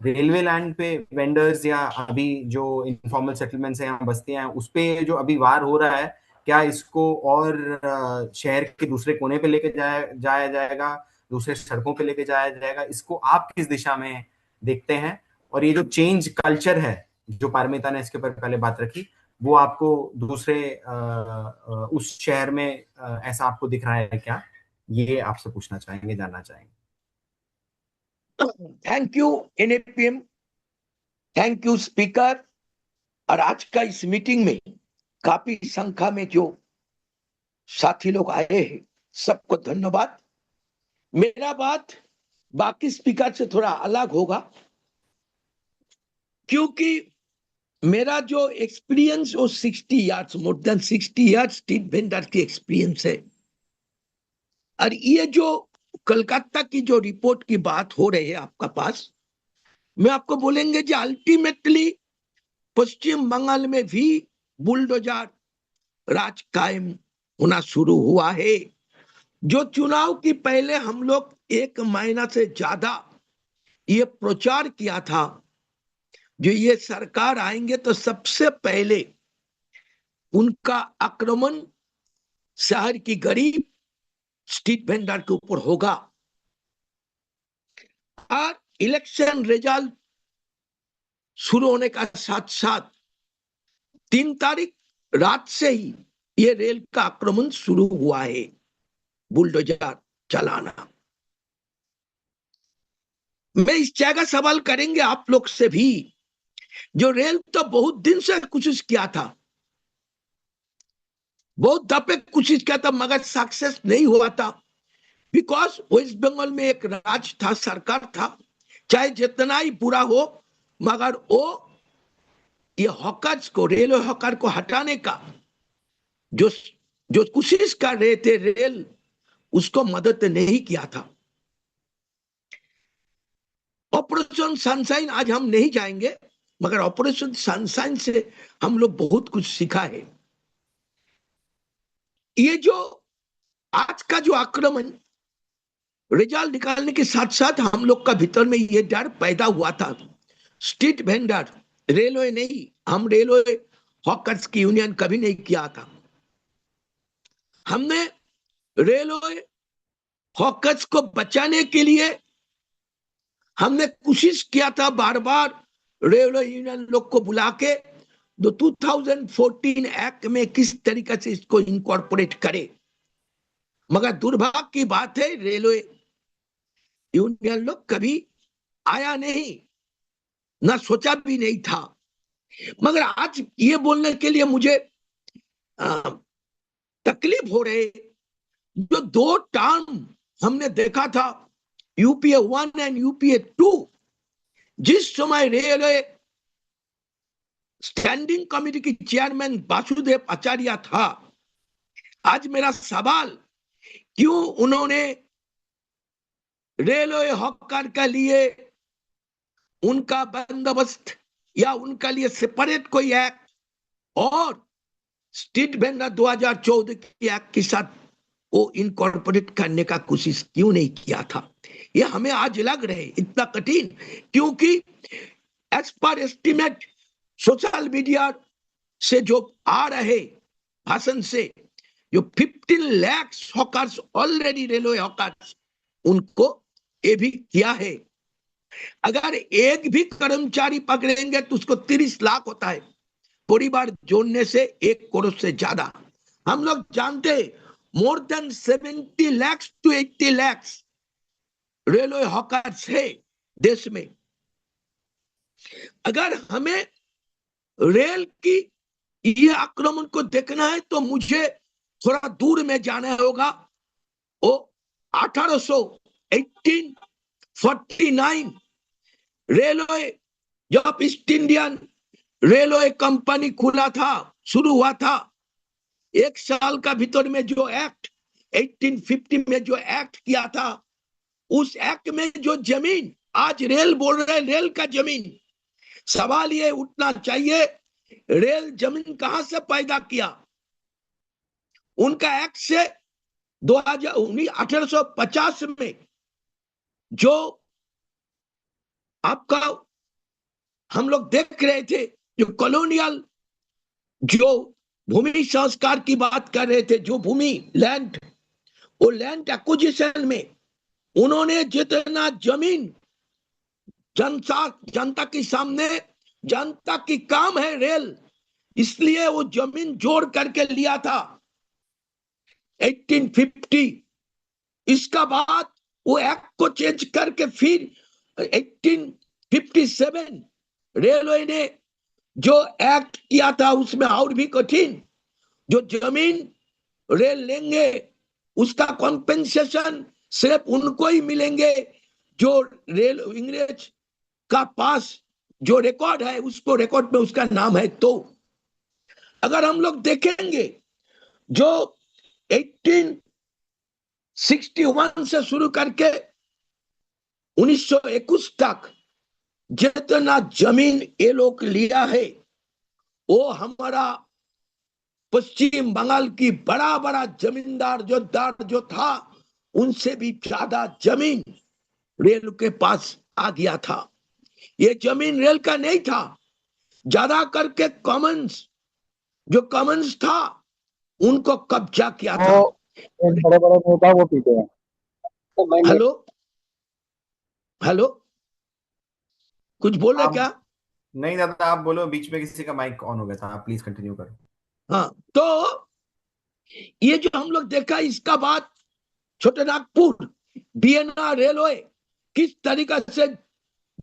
रेलवे लैंड पे वेंडर्स या अभी जो इनफॉर्मल सेटलमेंट्स हैं, बस्तियां हैं, उस पे जो अभी वार हो रहा है, क्या इसको और शहर के दूसरे कोने पे लेके जाया जाएगा, दूसरे सड़कों पे लेके जाया जाएगा? इसको आप किस दिशा में देखते हैं? और ये जो चेंज कल्चर है जो पारमिता ने इसके ऊपर पहले बात रखी, वो आपको दूसरे उस शहर में ऐसा आपको दिख रहा है क्या? ये आपसे पूछना चाहेंगे, जानना चाहेंगे। Thank you NAPM, thank you speaker. और आज का इस मीटिंग में काफी संख्या में जो साथी लोग आए हैं, सबको धन्यवाद। मेरा बात बाकी स्पीकर से थोड़ा अलग होगा, क्योंकि मेरा जो एक्सपीरियंस वो 60 years, more than 60 years street vendor की एक्सपीरियंस है। और ये जो कलकत्ता की जो रिपोर्ट की बात हो रही है आपका पास, मैं आपको बोलेंगे जो अल्टीमेटली पश्चिम बंगाल में भी बुलडोजर राज कायम होना शुरू हुआ है। जो चुनाव की पहले हम लोग 1 महीना से ज्यादा ये प्रचार किया था, जो ये सरकार आएंगे तो सबसे पहले उनका आक्रमण शहर की गरीब स्ट्रीट वेंडर के ऊपर होगा। और इलेक्शन रिजल्ट शुरू होने का साथ साथ 3 तारीख रात से ही ये रेल का आक्रमण शुरू हुआ है, बुलडोजर चलाना। मैं इस जगह सवाल करेंगे आप लोग से भी, जो रेल तो बहुत दिन से कोशिश किया था, बहुत दफे कोशिश किया था, मगर सक्सेस नहीं हुआ था। बिकॉज वेस्ट बंगाल में एक राज था, सरकार था, चाहे जितना ही बुरा हो, मगर वो ये हॉकर्स को, रेलवे हॉकर को हटाने का जो जो कोशिश कर रहे थे रेल, उसको मदद नहीं किया था। ऑपरेशन सनशाइन आज हम नहीं जाएंगे, मगर ऑपरेशन सनशाइन से हम लोग बहुत कुछ सीखा है। ये जो आज का जो आक्रमण रिजल्ट निकालने के साथ साथ हम लोग का भीतर में ये डर पैदा हुआ था। स्ट्रीट वेंडर, रेलवे नहीं, हम रेलवे हॉकर्स की यूनियन कभी नहीं किया था। हमने रेलवे हॉकर्स को बचाने के लिए हमने कोशिश किया था बार बार, रेलवे यूनियन लोग को बुला के 2014 एक्ट में किस तरीके से इसको इनकॉर्पोरेट करे। मगर दुर्भाग्य की बात है, रेलवे यूनियन लोग कभी आया नहीं, ना सोचा भी नहीं था। मगर आज ये बोलने के लिए मुझे तकलीफ हो रही, जो 2 टर्म हमने देखा था, यूपीए 1 एंड यूपीए 2, जिस समय रेलवे स्टैंडिंग कमेटी की चेयरमैन वासुदेव आचार्य था, आज मेरा सवाल, क्यों उन्होंने रेलवे हॉकर के लिए उनका बंदोबस्त या उनका लिए सेपरेट कोई एक्ट और स्ट्रीट वेंडर 2014 की एक्ट के साथ वो इनकॉर्पोरेट करने का कोशिश क्यों नहीं किया था? ये हमें आज लग रहे इतना कठिन, क्योंकि as per estimate social media से जो आ रहे भाषण से, जो 15 lakh hawkers already railway hawkers, उनको ये भी किया है। अगर एक भी कर्मचारी पकड़ेंगे तो उसको 30 लाख होता है, परिवार जोड़ने से 1 करोड़ से ज्यादा। हम लोग जानते हैं more than 70 lakh to 80 lakh railway hawkers है देश में। अगर हमें रेल की ये आक्रमण को देखना है तो मुझे थोड़ा दूर में जाना होगा। वो 1849 रेलवे, जब ईस्ट इंडियन रेलवे कंपनी खुला था, शुरू हुआ था, 1 साल का भीतर में जो एक्ट 1850 में जो एक्ट किया था, उस एक्ट में जो जमीन, आज रेल बोल रहे रेल का जमीन, सवाल ये उठना चाहिए रेल जमीन कहां से पैदा किया? उनका एक्ट से 1850 में जो आपका हम लोग देख रहे थे, जो कॉलोनियल, जो भूमि संस्कार की बात कर रहे थे, जो भूमि लैंड, वो लैंड एक्विजिशन में उन्होंने जितना जमीन जनता के सामने, जनता की काम है रेल, इसलिए वो जमीन जोड़ करके लिया था 1850। इसका बाद वो एक्ट को चेंज करके फिर 1857 रेलवे ने जो एक्ट किया था उसमें और भी कठिन, जो जमीन रेल लेंगे उसका कॉम्पेंसेशन सिर्फ उनको ही मिलेंगे जो रेल अंग्रेज का पास जो रिकॉर्ड है, उसको रिकॉर्ड में उसका नाम है। तो अगर हम लोग देखेंगे जो 1861 से शुरू करके 1921 तक जितना जमीन ये लोग लिया है, वो हमारा पश्चिम बंगाल की बड़ा बड़ा जमींदार जो था उनसे भी ज्यादा जमीन रेल के पास आ गया था। ये जमीन रेल का नहीं था, ज्यादा करके जो कॉमन्स था उनको कब्जा किया था। एक बड़े बड़े नेता वो पीते हैं। हेलो हेलो, कुछ बोल रहे क्या? नहीं दादा, आप बोलो, बीच में किसी का माइक ऑन हो गया था, आप प्लीज कंटिन्यू करो। हाँ, तो ये जो हम लोग देखा, इसका बाद छोटे नागपुर बीएनआर रेलवे किस तरीका से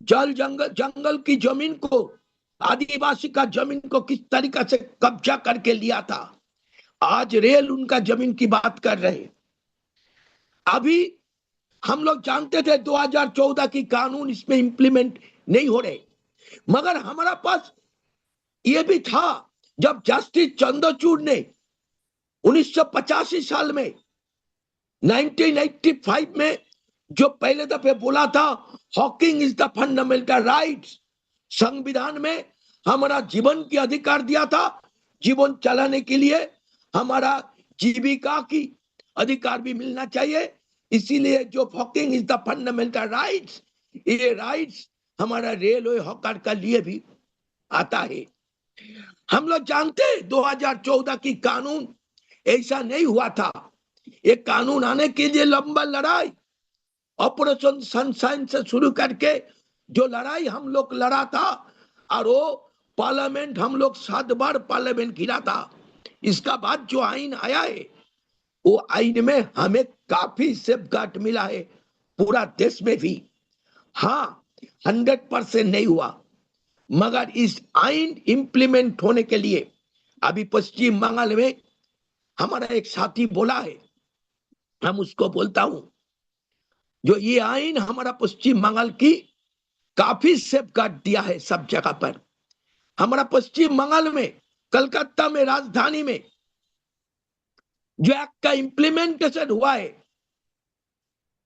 जंगल की जमीन को, आदिवासी का जमीन को किस तरीका से कब्जा करके लिया था। आज रेल उनका जमीन की बात कर रहे हैं। अभी हम लोग जानते थे 2014 की कानून इसमें इंप्लीमेंट नहीं हो रहे, मगर हमारा पास ये भी था जब जस्टिस चंद्रचूड़ ने 1985 साल में 1985 में जो पहले दफे बोला था Hawking is the fundamental rights, संविधान में हमारा जीवन की अधिकार दिया था, जीवन चलाने के लिए हमारा जीविका की अधिकार भी मिलना चाहिए। इसीलिए जो Hawking is the fundamental rights, ये राइट्स हमारा रेलवे हॉकर का लिए भी आता है। हम लोग जानते हैं 2014 की कानून ऐसा नहीं हुआ था। ये कानून आने के लिए लंबा लड़ाई, ऑपरेशन सनशाइन से शुरू करके जो लड़ाई हम लोग लड़ा था, और वो पार्लियामेंट हम लोग 7 बार पार्लियामेंट गिरा था। इसका बाद जो आइन आया है, वो आइन में हमें काफी सेफगार्ड मिला है पूरा देश में भी। हाँ, 100% नहीं हुआ, मगर इस आइन इंप्लीमेंट होने के लिए अभी पश्चिम बंगाल में हमारा एक साथी बोला है, हम उसको बोलता हूं, जो ये आइन हमारा पश्चिम बंगाल की काफी सेफगार्ड दिया है सब जगह पर। हमारा पश्चिम बंगाल में, कलकत्ता में, राजधानी में जो एक्ट का इंप्लीमेंटेशन हुआ है,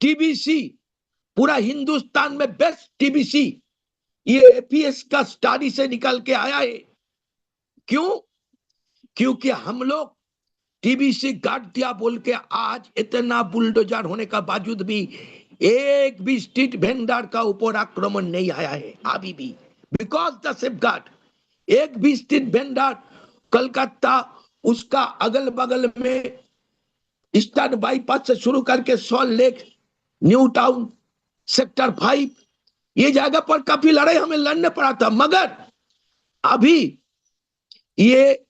टीबीसी, पूरा हिंदुस्तान में बेस्ट टीबीसी, ये एपीएस का स्टडी से निकल के आया है। क्यों? क्योंकि हम लोग टीबीसी गाड़ दिया बोल के आज इतना बुलडोजर होने का बावजूद भी एक भी स्ट्रीट वेंडर का ऊपर आक्रमण नहीं आया है अभी भी, बिकॉज द सेफगार्ड। एक भी स्ट्रीट वेंडर कलकत्ता, उसका अगल बगल में ईस्टर्न बाईपास से शुरू करके salt lake, new town, sector 5, ये जगह पर काफी लड़ाई हमें लड़ने पड़ा था। मगर अभी ये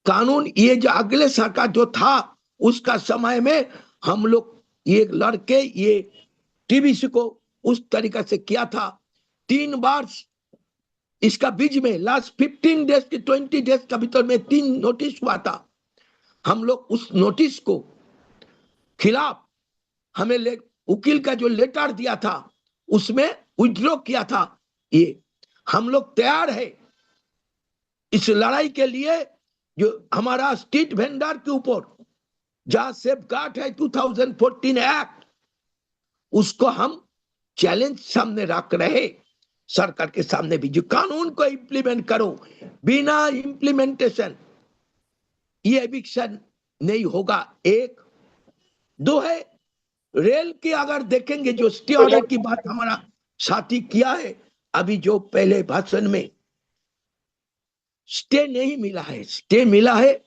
कानून, ये जो अगले सरकार जो था उसका समय में हम लोग ये लड़के ये टीबीसी को उस तरीका से किया था। 3 बार इसका बीच में लास्ट 15 डेज की 20 डेज के भीतर में 3 नोटिस हुआ था। हम लोग उस नोटिस को खिलाफ हमें वकील का जो लेटर दिया था उसमें विड्रॉ किया था। ये हम लोग तैयार है इस लड़ाई के लिए, जो हमारा स्ट्रीट वेंडर के ऊपर जहां सेफगार्ड है 2014 एक्ट, उसको हम चैलेंज सामने रख रहे सरकार के सामने भी, जो कानून को इम्प्लीमेंट करो, बिना इम्प्लीमेंटेशन ये एविक्शन नहीं होगा। एक दो है रेल की, अगर देखेंगे जो स्टे ऑर्डर की बात हमारा साथी किया है, अभी जो पहले भाषण में स्टे नहीं मिला है, स्टे मिला है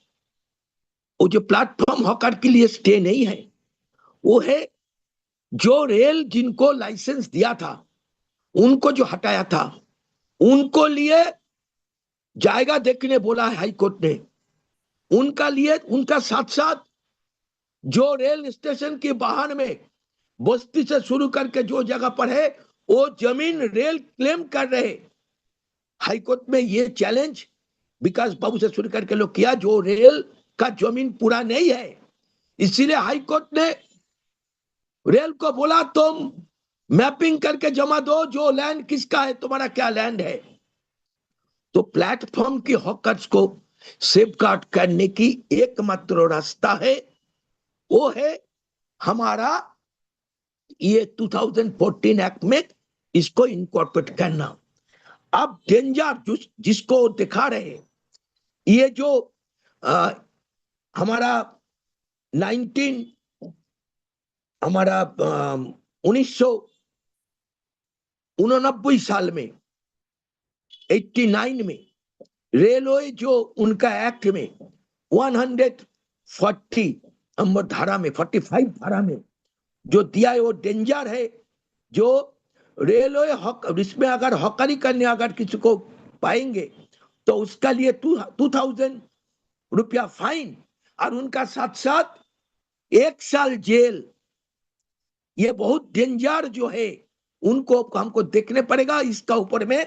वो जो प्लेटफॉर्म हॉकर के लिए स्टे नहीं है, वो है जो रेल जिनको लाइसेंस दिया था उनको जो हटाया था उनको लिए जाएगा देखने बोला है हाई कोर्ट ने। उनका लिए उनका साथ साथ जो रेल स्टेशन के बाहर में बस्ती से शुरू करके जो जगह पर है वो जमीन रेल क्लेम कर रहे हाई कोर्ट में। ये चैलेंज विकास बाबू से शुरू करके लोग किया, जो रेल का जमीन पूरा नहीं है, इसीलिए हाई कोर्ट ने रेल को बोला तुम मैपिंग करके जमा दो, जो लैंड किसका है, तुम्हारा क्या लैंड है। तो प्लेटफॉर्म की हॉकर्स को सेफगार्ड करने की एकमात्र रास्ता है वो है हमारा ये 2014 एक्ट में इसको इनकॉर्पोरेट करना। अब डेंजर जिसको दिखा रहे हैं, ये जो हमारा 1989 साल में 89 में रेलवे जो उनका एक्ट में 140 नंबर धारा में 45 धारा में जो दिया है वो डेंजर है। जो रेलवे हक इसमें अगर हॉकरी करने अगर किसी को पाएंगे तो उसका लिए 2000 रुपया फाइन और उनका साथ साथ 1 साल जेल। ये बहुत डेंजर जो है उनको हमको देखने पड़ेगा। इसका ऊपर में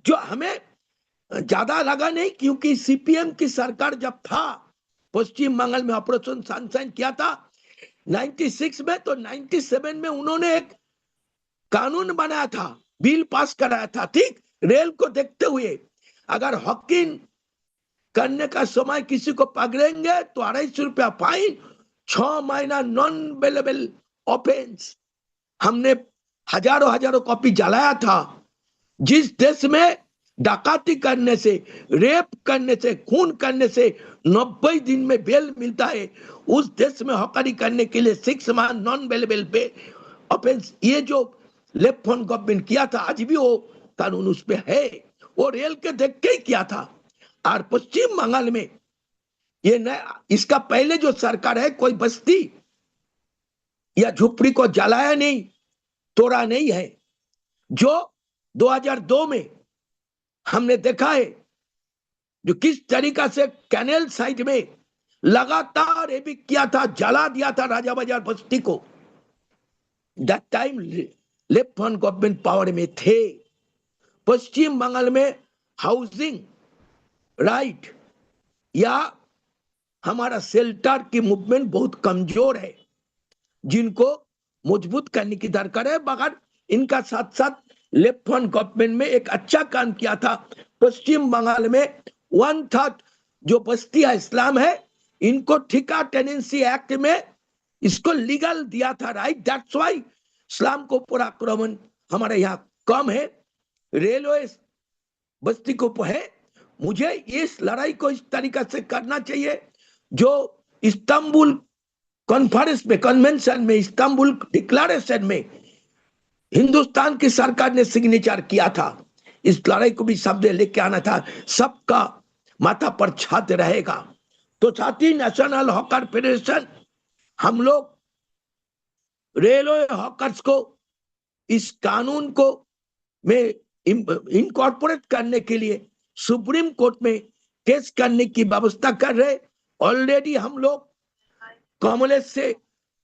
जो हमें ज्यादा लगा नहीं, क्योंकि सीपीएम की सरकार जब था पश्चिम बंगाल में ऑपरेशन सनशाइन किया था 96 में, तो 97 में उन्होंने एक कानून बनाया था, बिल पास कराया था, ठीक रेल को देखते हुए अगर हॉकिंग करने का समय किसी को पकड़ेंगे तो 250 रुपया फाइन, 6 महीना नॉन अवेलेबल ऑफेंस। हमने हजारों कॉपी जलाया था। जिस देश में डकैती करने से, रेप करने से, खून करने से 90 दिन में बेल मिलता है, उस देश में हॉकरी करने के लिए 6 मंथ नॉन अवेलेबल ऑफेंस, ये जो लेफ्ट फ्रंट गवर्नमेंट किया था आज भी वो कानून उस पे है, वो रेल के देख के ही किया था। और पश्चिम बंगाल में ये नया, इसका पहले जो सरकार है कोई बस्ती या झुपड़ी को जलाया नहीं, तोड़ा नहीं है। जो 2002 में हमने देखा है जो किस तरीका से कैनेल साइड में लगातार ये भी किया था, जला दिया था राजा बाजार बस्ती को। That time left front government power में थे। पश्चिम बंगाल में हाउसिंग राइट या हमारा शेल्टर की मूवमेंट बहुत कमजोर है, जिनको मजबूत करने की दरकार है। मगर इनका साथ साथ लेफ्ट फ्रंट गवर्नमेंट में एक अच्छा काम किया था। पश्चिम बंगाल में 1/3 जो बस्ती इस्लाम है, इनको ठिका टेनेंसी एक्ट में इसको लीगल दिया था, राइट। दैट्स व्हाई इस्लाम को पूरा आक्रमण हमारे यहाँ कम है, रेलवे बस्ती को है। मुझे इस लड़ाई को इस तरीका से करना चाहिए जो इस्तांबुल कॉन्फ्रेंस में, कन्वेंशन में, इस्तांबुल डिक्लेरेशन में हिंदुस्तान की सरकार ने सिग्नेचर किया था। इस लड़ाई को भी सामने लेके आना था, सबका माथा पर छात रहेगा। तो साथी, नेशनल हॉकर फेडरेशन हम लोग रेलवे हॉकर्स को इस कानून को में इनकॉर्पोरेट करने के लिए सुप्रीम कोर्ट में केस करने की व्यवस्था कर रहे। ऑलरेडी हम लोग कॉमलेस से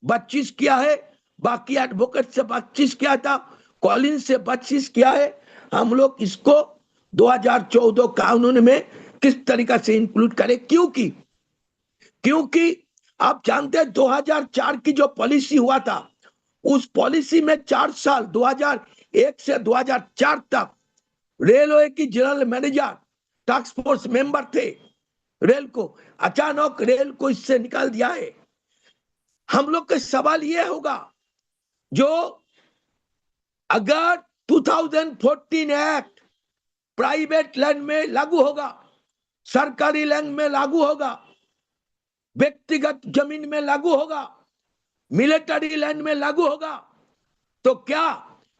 बातचीत किया है, बाकी एडवोकेट से बातचीत किया था, कॉलिन से बातचीत किया है। हम लोग इसको 2014 कानून में किस तरीका से इंक्लूड करें, क्योंकि आप जानते हैं 2004 की जो पॉलिसी हुआ था, उस पॉलिसी में 4 साल 2001 से 2004 तक रेलवे की general manager task force member थे रेल को। अचानक रेल को इससे निकाल दिया है। हम लोग का सवाल यह होगा, जो अगर 2014 एक्ट प्राइवेट लैंड में लागू होगा, सरकारी लैंड में लागू होगा, व्यक्तिगत जमीन में लागू होगा, मिलिट्री लैंड में लागू होगा, तो क्या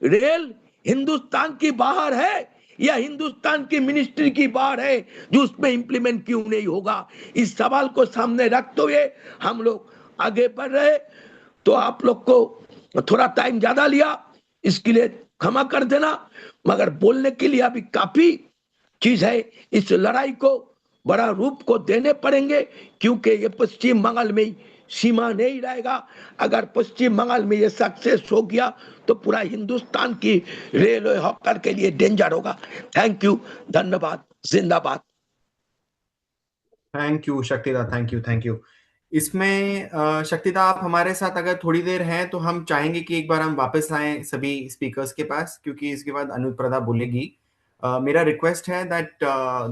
रेल हिंदुस्तान की बाहर है या हिंदुस्तान की मिनिस्ट्री की बाहर है जो उसमें इंप्लीमेंट क्यों नहीं होगा? इस सवाल को सामने रखते हुए हम लोग आगे बढ़ रहे। तो आप लोग को थोड़ा टाइम ज्यादा लिया, इसके लिए क्षमा कर देना, मगर बोलने के लिए अभी काफी चीज है। इस लड़ाई को बड़ा रूप को देने पड़ेंगे, क्योंकि ये पश्चिम बंगाल में ही सीमा नहीं रहेगा। अगर पश्चिम बंगाल में ये सक्सेस हो गया तो पूरा हिंदुस्तान की रेलवे हॉकर के लिए डेंजर होगा। थैंक यू, धन्यवाद, जिंदाबाद। Thank you Shaktida, thank you. इसमें शक्तिदा आप हमारे साथ अगर थोड़ी देर हैं तो हम चाहेंगे कि एक बार हम वापस आएं सभी स्पीकर्स के पास, क्योंकि इसके बाद अनुप्रदा बोलेगी। मेरा रिक्वेस्ट है that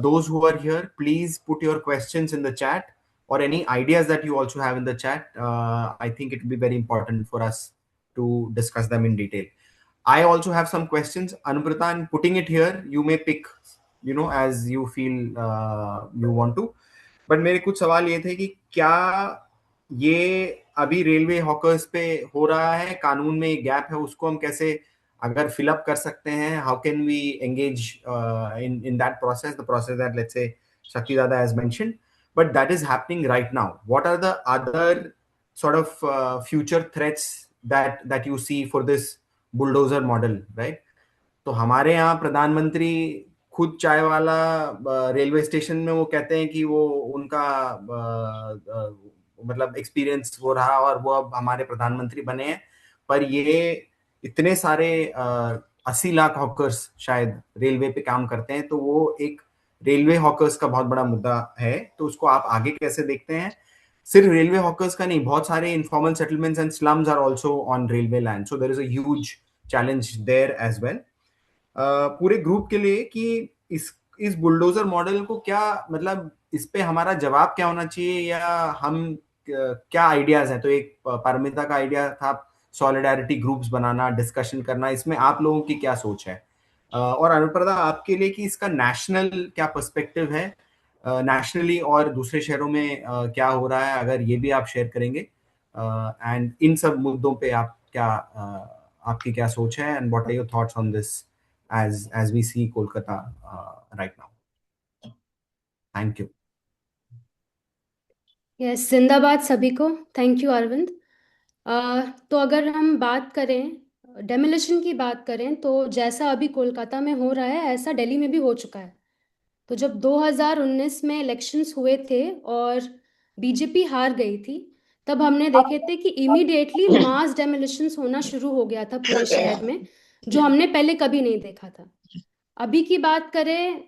those who are here please put your questions in the chat or any ideas that you also have in the chat. I think it will be very important for us to discuss them in detail. I also have some questions. Anuprata, I'm putting it here. You may pick, as you feel you want to. But मेरे कुछ सवाल ये थे कि क्या ये अभी railway hawkers पे हो रहा है, कानून में गैप है, उसको हम कैसे अगर फिलअप कर सकते हैं? How can we engage in that process, the process that let's say Shakti Dada has mentioned, but that is happening right now. What are the other sort of future threats that you see for this bulldozer model, right? तो हमारे यहाँ प्रधानमंत्री खुद चाय वाला railway station में वो कहते हैं कि वो उनका मतलब एक्सपीरियंस वो रहा और वो अब हमारे प्रधानमंत्री बने हैं। पर ये इतने सारे 80 लाख हॉकर्स शायद रेलवे पे काम करते हैं, तो वो एक रेलवे हॉकर्स का बहुत बड़ा मुद्दा है। तो उसको आप आगे कैसे देखते हैं? सिर्फ रेलवे हॉकर्स का नहीं, बहुत सारे informal settlements and slums are also on railway land, so there is a huge challenge there as well. पूरे ग्रुप के लिए कि इस बुलडोजर मॉडल को क्या मतलब, इस पे हमारा जवाब क्या होना चाहिए, या हम क्या आइडियाज हैं? तो एक पारमिता का आइडिया था सॉलिडारिटी ग्रुप्स बनाना, डिस्कशन करना, इसमें आप लोगों की क्या सोच है? और अनुप्रदा आपके लिए कि इसका नेशनल क्या पर्सपेक्टिव है, नेशनली और दूसरे शहरों में क्या हो रहा है, अगर ये भी आप शेयर करेंगे। एंड इन सब मुद्दों पे आप क्या आपकी क्या सोच है, and what are your thoughts on this as we see Kolkata right now? Thank you. Yes, जिंदाबाद सभी को। Thank you Arvind. तो अगर हम बात करें, डेमोलिशन की बात करें, तो जैसा अभी कोलकाता में हो रहा है ऐसा दिल्ली में भी हो चुका है। तो जब 2019 में इलेक्शंस हुए थे और बीजेपी हार गई थी, तब हमने देखे थे कि इमीडिएटली मास डेमोलिशंस होना शुरू हो गया था पूरे शहर में, जो हमने पहले कभी नहीं देखा था। अभी की बात करें,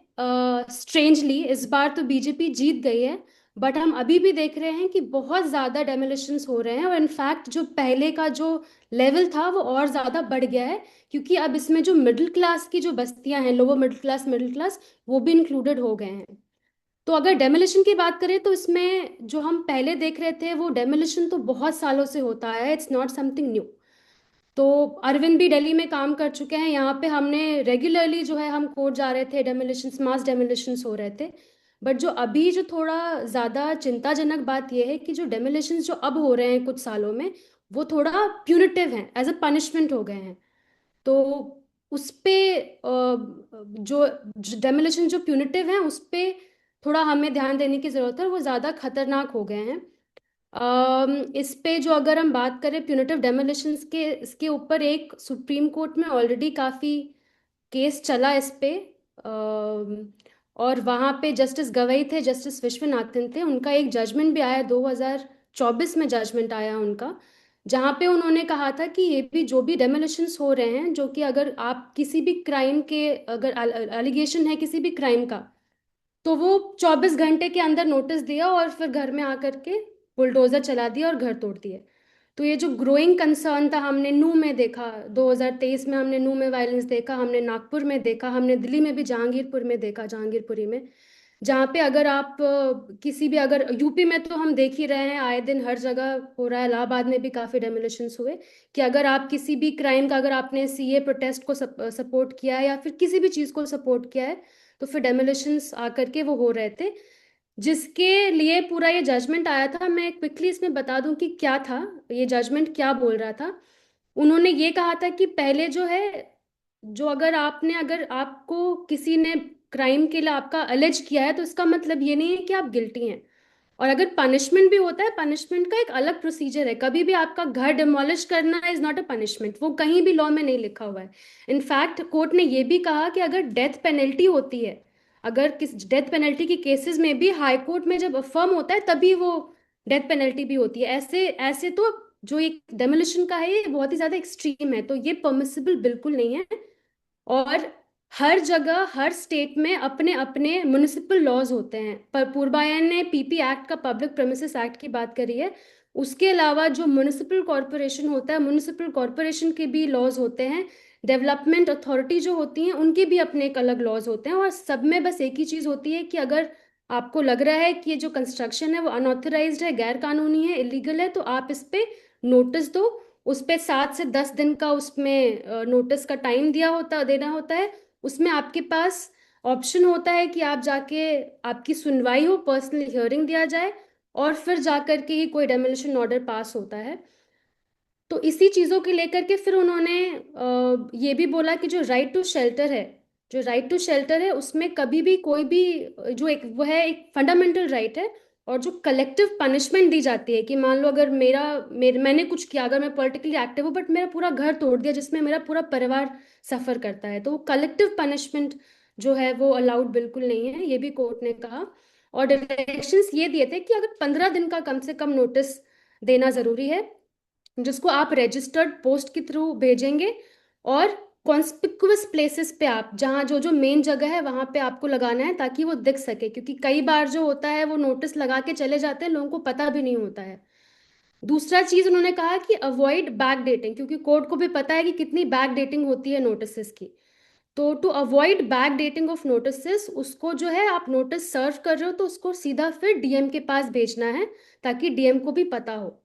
स्ट्रेंजली इस बार तो बीजेपी जीत गई है, बट हम अभी भी देख रहे हैं कि बहुत ज़्यादा डेमोलिशंस हो रहे हैं, और इनफैक्ट जो पहले का जो लेवल था वो और ज़्यादा बढ़ गया है, क्योंकि अब इसमें जो मिडिल क्लास की जो बस्तियां हैं, लोअर मिडिल क्लास, वो भी इंक्लूडेड हो गए हैं। तो अगर डेमोलिशन की बात करें तो इसमें जो हम पहले देख रहे थे वो डेमोलिशन तो बहुत सालों से होता है, इट्स नॉट समथिंग न्यू। तो अरविंद भी दिल्ली में काम कर चुके हैं, यहाँ पे हमने रेगुलरली जो है हम कोर्ट जा रहे थे, डेमोलिशंस, मास डेमोलिशंस हो रहे थे। बट जो अभी जो थोड़ा ज़्यादा चिंताजनक बात यह है कि जो डेमोलिशंस जो अब हो रहे हैं कुछ सालों में, वो थोड़ा प्यूनिटिव हैं, एज अ पनिशमेंट हो गए हैं। तो उस पे जो डेमोलिशन जो प्यूनिटिव हैं उस पे थोड़ा हमें ध्यान देने की ज़रूरत है, वो ज़्यादा खतरनाक हो गए हैं। इस पे जो अगर हम बात करें प्यूनिटिव डेमोलिशंस के, इसके ऊपर एक सुप्रीम कोर्ट में ऑलरेडी काफ़ी केस चला इस पे, और वहाँ पे जस्टिस गवई थे, जस्टिस विश्वनाथन थे, उनका एक जजमेंट भी आया 2024 में, जजमेंट आया उनका, जहाँ पे उन्होंने कहा था कि ये भी जो भी डेमोलिशंस हो रहे हैं, जो कि अगर आप किसी भी क्राइम के, अगर एलिगेशन है किसी भी क्राइम का, तो वो 24 घंटे के अंदर नोटिस दिया और फिर घर में आकर के बुलडोजर चला दिया और घर तोड़ दिए। तो ये जो ग्रोइंग कंसर्न था, हमने नू में देखा, 2023 में हमने नू में वायलेंस देखा, हमने नागपुर में देखा, हमने दिल्ली में भी जहांगीरपुर में देखा, जहांगीरपुरी में। जहाँ पे अगर आप किसी भी, अगर यूपी में तो हम देख ही रहे हैं, आए दिन हर जगह हो रहा है, इलाहाबाद में भी काफी डेमोलिशंस हुए, कि अगर आप किसी भी क्राइम का, अगर आपने सीए प्रोटेस्ट को सपोर्ट किया है या फिर किसी भी चीज को सपोर्ट किया है, तो फिर डेमोलिशंस आकर के वो हो रहे थे, जिसके लिए पूरा ये जजमेंट आया था। मैं क्विकली इसमें बता दूं कि क्या था ये जजमेंट, क्या बोल रहा था। उन्होंने ये कहा था कि पहले जो है, जो अगर आपने, अगर आपको किसी ने क्राइम के लिए आपका अलेज किया है, तो इसका मतलब ये नहीं है कि आप गिल्टी हैं। और अगर पनिशमेंट भी होता है, पनिशमेंट का एक अलग प्रोसीजर है। कभी भी आपका घर डिमोलिश करना इज नॉट अ पनिशमेंट, वो कहीं भी लॉ में नहीं लिखा हुआ है। इनफैक्ट कोर्ट ने ये भी कहा कि अगर डेथ पेनल्टी होती है, अगर किस डेथ पेनल्टी की केसेस में भी हाई कोर्ट में जब अफर्म होता है, तभी वो डेथ पेनल्टी भी होती है। ऐसे ऐसे तो जो एक डेमोलिशन का है, ये बहुत ही ज्यादा एक्सट्रीम है, तो ये परमिसिबल बिल्कुल नहीं है। और हर जगह, हर स्टेट में अपने अपने म्युनिसिपल लॉज होते हैं। पर पूर्वायन ने पीपी एक्ट का, पब्लिक प्रेमिसेस एक्ट की बात करी है। उसके अलावा जो म्युनिसिपल कॉरपोरेशन होता है, म्युनिसिपल कॉरपोरेशन के भी लॉज होते हैं। डेवलपमेंट अथॉरिटी जो होती हैं, उनके भी अपने एक अलग लॉज होते हैं। और सब में बस एक ही चीज होती है कि अगर आपको लग रहा है कि ये जो कंस्ट्रक्शन है वो अनऑथराइज्ड है, गैर कानूनी है, इलीगल है, तो आप इस पे नोटिस दो। उस पे 7 से 10 दिन का उसमें नोटिस का टाइम देना होता है। उसमें आपके पास ऑप्शन होता है कि आप जाके, आपकी सुनवाई हो, पर्सनल हियरिंग दिया जाए, और फिर जाकर के ही कोई डेमोलिशन ऑर्डर पास होता है। तो इसी चीज़ों के लेकर के फिर उन्होंने ये भी बोला कि जो राइट टू शेल्टर है, जो राइट टू शेल्टर है, उसमें कभी भी कोई भी जो एक, वो है एक फंडामेंटल राइट है। और जो कलेक्टिव पनिशमेंट दी जाती है कि मान लो अगर मैंने कुछ किया, अगर मैं पॉलिटिकली एक्टिव हूँ बट मेरा पूरा घर तोड़ दिया, जिसमें मेरा पूरा परिवार सफर करता है, तो वो कलेक्टिव पनिशमेंट जो है वो अलाउड बिल्कुल नहीं है, ये भी कोर्ट ने कहा। और डायरेक्शंस ये दिए थे कि अगर 15 दिन का कम से कम नोटिस देना जरूरी है, जिसको आप रजिस्टर्ड पोस्ट के थ्रू भेजेंगे। और कॉन्स्पिक्युअस प्लेसेस पे, आप जहाँ जो जो मेन जगह है वहां पे आपको लगाना है, ताकि वो दिख सके, क्योंकि कई बार जो होता है वो नोटिस लगा के चले जाते हैं, लोगों को पता भी नहीं होता है। दूसरा चीज उन्होंने कहा कि अवॉइड बैक डेटिंग, क्योंकि कोर्ट को भी पता है कि कितनी बैक डेटिंग होती है नोटिस की। तो to avoid back dating of notice, उसको जो है, आप नोटिस सर्व कर रहे हो तो उसको सीधा फिर डीएम के पास भेजना है, ताकि डीएम को भी पता हो।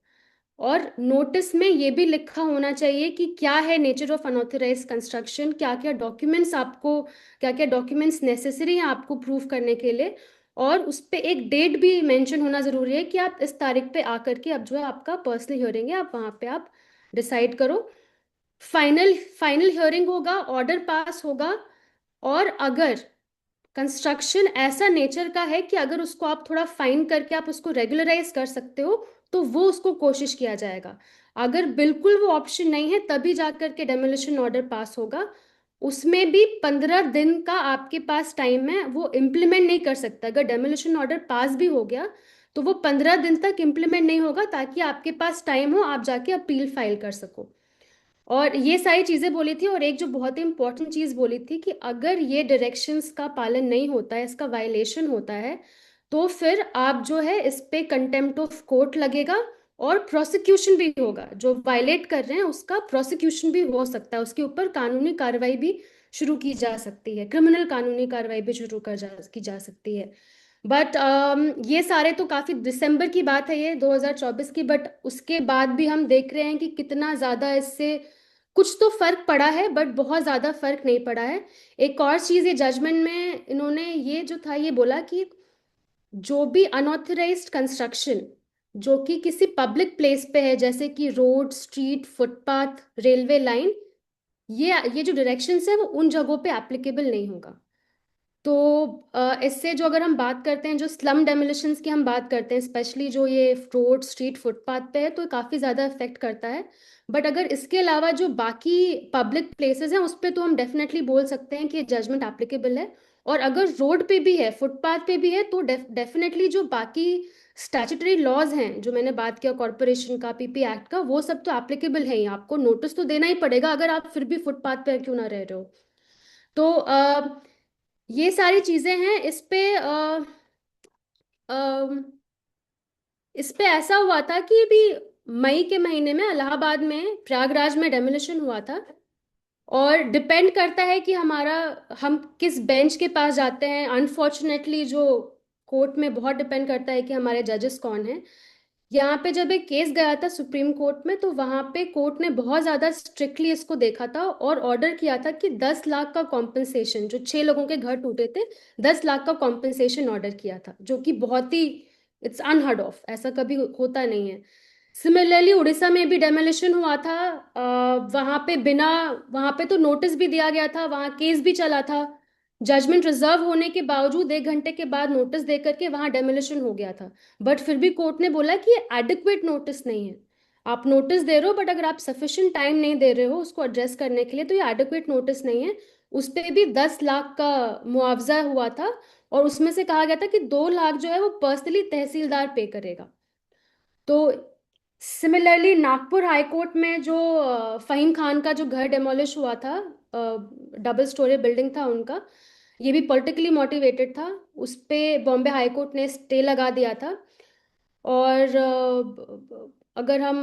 और नोटिस में ये भी लिखा होना चाहिए कि क्या है नेचर ऑफ अनऑथराइज कंस्ट्रक्शन, क्या क्या डॉक्यूमेंट्स नेसेसरी हैं आपको प्रूफ करने के लिए। और उस पे एक डेट भी मेंशन होना जरूरी है कि आप इस तारीख पे आकर के, अब जो है आपका पर्सनल हियरिंग है, आप वहां पे आप डिसाइड करो। फाइनल फाइनल हियरिंग होगा, ऑर्डर पास होगा। और अगर कंस्ट्रक्शन ऐसा नेचर का है कि अगर उसको आप थोड़ा फाइन करके आप उसको रेगुलराइज कर सकते हो, तो वो उसको कोशिश किया जाएगा। अगर बिल्कुल वो ऑप्शन नहीं है, तभी जाकर के डेमोलिशन ऑर्डर पास होगा। उसमें भी 15 दिन का आपके पास टाइम है, वो इम्प्लीमेंट नहीं कर सकता। अगर डेमोलिशन ऑर्डर पास भी हो गया, तो वो 15 दिन तक इम्प्लीमेंट नहीं होगा, ताकि आपके पास टाइम हो, आप जाके अपील फाइल कर सको। और ये सारी चीजें बोली थी। और एक जो बहुत ही इंपॉर्टेंट चीज बोली थी कि अगर ये डायरेक्शंस का पालन नहीं होता है, इसका वायलेशन होता है, तो फिर आप जो है इस पे कंटेम्प्ट ऑफ कोर्ट लगेगा, और प्रोसिक्यूशन भी होगा। जो वायलेट कर रहे हैं उसका प्रोसिक्यूशन भी हो सकता है, उसके ऊपर कानूनी कार्रवाई भी शुरू की जा सकती है, क्रिमिनल कानूनी कार्रवाई भी शुरू की जा सकती है। बट ये सारे तो काफी दिसंबर की बात है, ये 2024 की। बट उसके बाद भी हम देख रहे हैं कि कितना ज्यादा इससे कुछ तो फर्क पड़ा है, बट बहुत ज्यादा फर्क नहीं पड़ा है। एक और चीज, ये जजमेंट में इन्होंने ये जो था ये बोला कि जो भी अनऑथराइज्ड कंस्ट्रक्शन जो कि किसी पब्लिक प्लेस पे है, जैसे कि road, street, footpath, railway line, ये जो डायरेक्शंस है वो उन जगहों पे एप्लीकेबल नहीं होगा। तो इससे जो, अगर हम बात करते हैं जो स्लम डेमोलिशंस की हम बात करते हैं, स्पेशली जो ये रोड, स्ट्रीट, फुटपाथ पे है, तो काफ़ी ज़्यादा इफेक्ट करता है। बट अगर इसके अलावा जो बाकी पब्लिक प्लेसेस हैं, उस पे तो हम डेफिनेटली बोल सकते हैं कि जजमेंट एप्लीकेबल है। और अगर रोड पे भी है, फुटपाथ पे भी है, तो डेफिनेटली जो बाकी स्टैट्यूटरी लॉज हैं, जो मैंने बात किया कॉर्पोरेशन का, पीपी एक्ट का, वो सब तो एप्लीकेबल है ही। आपको नोटिस तो देना ही पड़ेगा, अगर आप फिर भी फुटपाथ पे क्यों ना रह रहे हो। तो ये सारी चीजें हैं। इस पे ऐसा हुआ था कि अभी मई के महीने में इलाहाबाद में, प्रयागराज में डेमोलिशन हुआ था। और डिपेंड करता है कि हम किस बेंच के पास जाते हैं। अनफॉर्चुनेटली जो कोर्ट में बहुत डिपेंड करता है कि हमारे जजेस कौन हैं। यहाँ पे जब एक केस गया था सुप्रीम कोर्ट में, तो वहां पे कोर्ट ने बहुत ज्यादा स्ट्रिक्टली इसको देखा था और ऑर्डर किया था कि 10 लाख का कॉम्पनसेशन, जो 6 लोगों के घर टूटे थे, 10 लाख का कॉम्पनसेशन ऑर्डर किया था, जो कि बहुत ही, इट्स अनहर्ड ऑफ, ऐसा कभी होता नहीं है। सिमिलरली उड़ीसा में भी डेमोलिशन हुआ था। वहां पे तो नोटिस भी दिया गया था, वहां केस भी चला था। जजमेंट रिजर्व होने के बावजूद 1 घंटे के बाद नोटिस दे करके वहां डेमोलिशन हो गया था। बट फिर भी कोर्ट ने बोला कि ये एडिक्वेट नोटिस नहीं है। आप नोटिस दे रहे हो, बट अगर आप सफिशिएंट टाइम नहीं दे रहे हो उसको एड्रेस करने के लिए, तो ये एडिक्वेट नोटिस नहीं है। उस पे भी 10 लाख का मुआवजा हुआ था, और उसमें से कहा गया था कि 2 लाख जो है वो पर्सनली तहसीलदार पे करेगा। तो सिमिलरली नागपुर हाई कोर्ट में जो फहीम खान का जो घर डेमोलिश हुआ था, डबल स्टोरी बिल्डिंग था उनका, ये भी पॉलिटिकली मोटिवेटेड था। उस पे बॉम्बे हाई कोर्ट ने स्टे लगा दिया था। और अगर हम,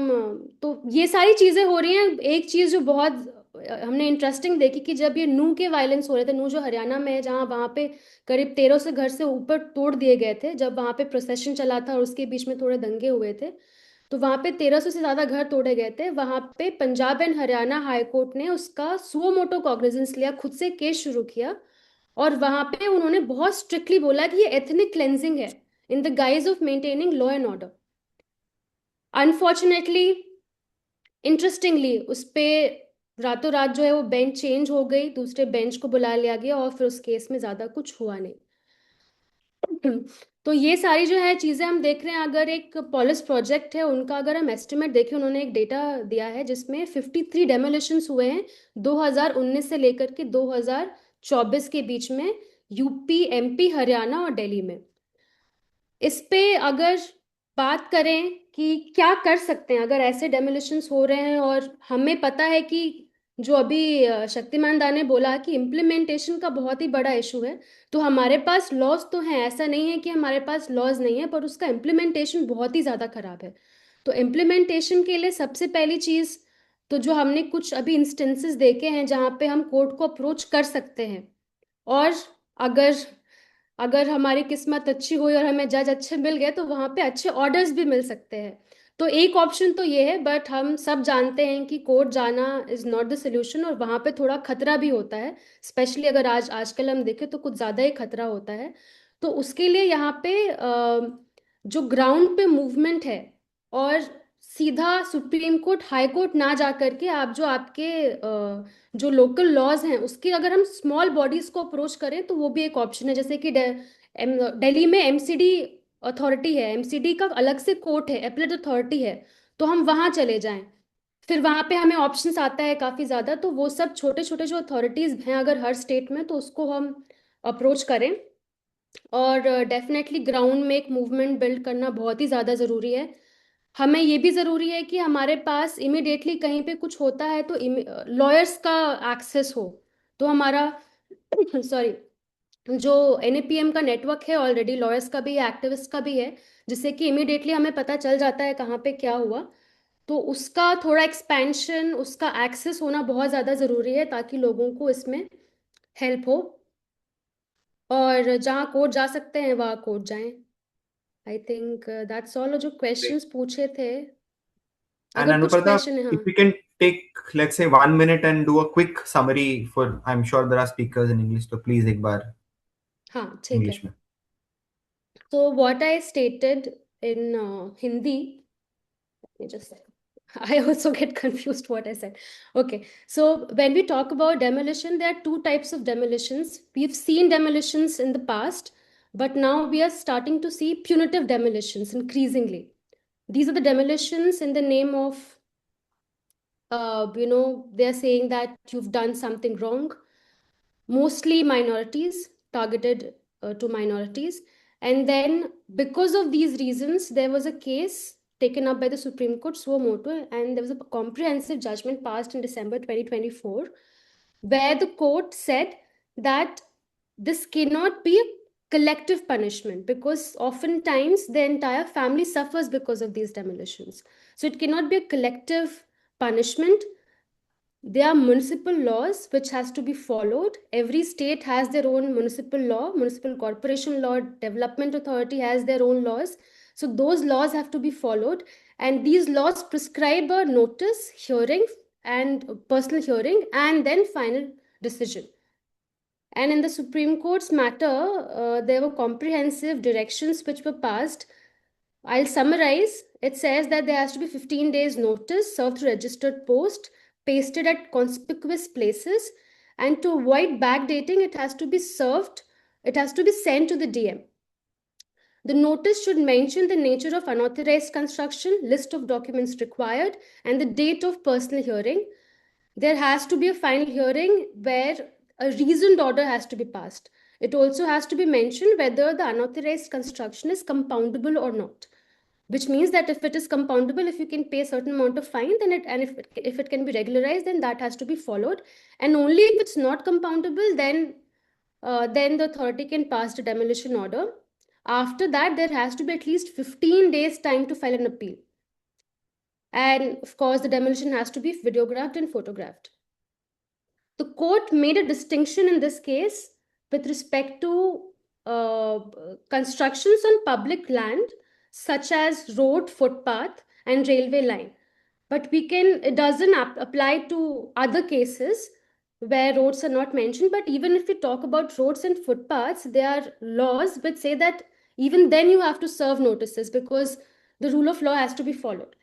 तो ये सारी चीज़ें हो रही हैं। एक चीज़ जो बहुत हमने इंटरेस्टिंग देखी कि जब ये नू के वायलेंस हो रहे थे, नू जो हरियाणा में है, जहाँ वहाँ पे करीब 13 से घर से ऊपर तोड़ दिए गए थे, जब वहाँ पे प्रोसेशन चला था और उसके बीच में थोड़े दंगे हुए थे, तो वहाँ पे 1300 से ज़्यादा घर तोड़े गए थे। वहाँ पे Punjab and Haryana high court ने उसका सुओ मोटो कॉग्निजेंस लिया, खुद से केस शुरू किया। और वहाँ पे उन्होंने बहुत स्ट्रिक्टली बोला कि ये एथनिक क्लेंजिंग है in the guys of maintaining law and order. Unfortunately, interestingly, उस पे रातों रात जो है वो बेंच चेंज हो गई, दूसरे बेंच को बुला लिया गया, और फिर उस केस में ज़्यादा कुछ हुआ नहीं। तो ये सारी जो है चीज़ें हम देख रहे हैं। अगर एक पॉलिस प्रोजेक्ट है उनका, अगर हम एस्टिमेट देखें, उन्होंने एक डेटा दिया है जिसमें 53 डेमोलिशंस हुए हैं 2019 से लेकर के 2024 के बीच में, यूपी, एमपी, हरियाणा और दिल्ली में। इस पे अगर बात करें कि क्या कर सकते हैं अगर ऐसे डेमोलिशंस हो रहे हैं, और हमें पता है कि जो अभी शक्तिमान दा ने बोला कि इम्प्लीमेंटेशन का बहुत ही बड़ा इशू है। तो हमारे पास लॉज तो हैं, ऐसा नहीं है कि हमारे पास लॉज नहीं है, पर उसका इम्प्लीमेंटेशन बहुत ही ज़्यादा खराब है। तो इम्प्लीमेंटेशन के लिए सबसे पहली चीज़, तो जो हमने कुछ अभी इंस्टेंसेस देखे हैं जहाँ पे हम कोर्ट को अप्रोच कर सकते हैं, और अगर अगर हमारी किस्मत अच्छी हुई और हमें जज अच्छे मिल गए तो वहाँ पे अच्छे ऑर्डर्स भी मिल सकते हैं। तो एक ऑप्शन तो ये है, बट हम सब जानते हैं कि कोर्ट जाना इज नॉट द सोल्यूशन, और वहाँ पे थोड़ा खतरा भी होता है। स्पेशली अगर आजकल हम देखें तो कुछ ज़्यादा ही खतरा होता है। तो उसके लिए यहाँ पे जो ग्राउंड पे मूवमेंट है, और सीधा सुप्रीम कोर्ट, हाई कोर्ट ना जा करके आप जो आपके जो लोकल लॉज हैं उसके, अगर हम स्मॉल बॉडीज को अप्रोच करें तो वो भी एक ऑप्शन है। जैसे कि दिल्ली में एमसीडी अथॉरिटी है, एमसीडी का अलग से कोर्ट है, एपलेट अथॉरिटी है, तो हम वहाँ चले जाएं। फिर वहाँ पे हमें ऑप्शंस आता है काफ़ी ज़्यादा। तो वो सब छोटे छोटे जो अथॉरिटीज़ हैं अगर हर स्टेट में, तो उसको हम अप्रोच करें। और डेफिनेटली ग्राउंड में एक मूवमेंट बिल्ड करना बहुत ही ज़्यादा ज़रूरी है। हमें ये भी ज़रूरी है कि हमारे पास इमिडिएटली कहीं पे कुछ होता है तो लॉयर्स का एक्सेस हो। तो हमारा सॉरी, जो एनएपीएम का नेटवर्क है, ऑलरेडी लॉयर्स का भी है, एक्टिविस्ट का भी है, जिससे कि इमिडिएटली हमें पता चल जाता है कहाँ पे क्या हुआ। तो उसका थोड़ा एक्सपेंशन, उसका एक्सेस होना बहुत ज़्यादा ज़रूरी है, ताकि लोगों को इसमें हेल्प हो। और जहाँ कोर्ट जा सकते हैं वहाँ कोर्ट जाएं। I think that's all. जो क्वेश्चंस पूछे थे, And अगर कुछ Anuparta, क्वेश्चन है, if हाँ। we can take, let's say, 1 minute and do a quick summary for, I'm sure there are speakers in English, so please एक बार हाँ ठीक है। English में. So what I stated in Hindi, let me just say, I also get confused what I said. Okay, so when we talk about demolition, there are two types of demolitions. We've seen demolitions in the past, but now we are starting to see punitive demolitions increasingly. These are the demolitions in the name of, they're saying that you've done something wrong. Mostly minorities, targeted to minorities. And then, because of these reasons, there was a case taken up by the Supreme Court, suo motu, and there was a comprehensive judgment passed in December 2024, where the court said that this cannot be a collective punishment, because oftentimes the entire family suffers because of these demolitions. So it cannot be a collective punishment. There are municipal laws which has to be followed. Every state has their own municipal law, municipal corporation law, development authority has their own laws. So those laws have to be followed. And these laws prescribe a notice, hearing, and personal hearing, and then final decision. And in the Supreme Court's matter, there were comprehensive directions which were passed. I'll summarize. It says that there has to be 15 days notice served through registered post, pasted at conspicuous places, and to avoid backdating, it has to be sent to the DM. The notice should mention the nature of unauthorized construction, list of documents required, and the date of personal hearing. There has to be a final hearing where a reasoned order has to be passed. It also has to be mentioned whether the unauthorized construction is compoundable or not, which means that if it is compoundable, if you can pay a certain amount of fine, then if it can be regularized, then that has to be followed. And only if it's not compoundable, then the authority can pass the demolition order. After that, there has to be at least 15 days time to file an appeal. And of course, the demolition has to be videographed and photographed. The court made a distinction in this case with respect to constructions on public land, such as road, footpath, and railway line. But it doesn't apply to other cases where roads are not mentioned. But even if we talk about roads and footpaths, there are laws which say that even then you have to serve notices because the rule of law has to be followed.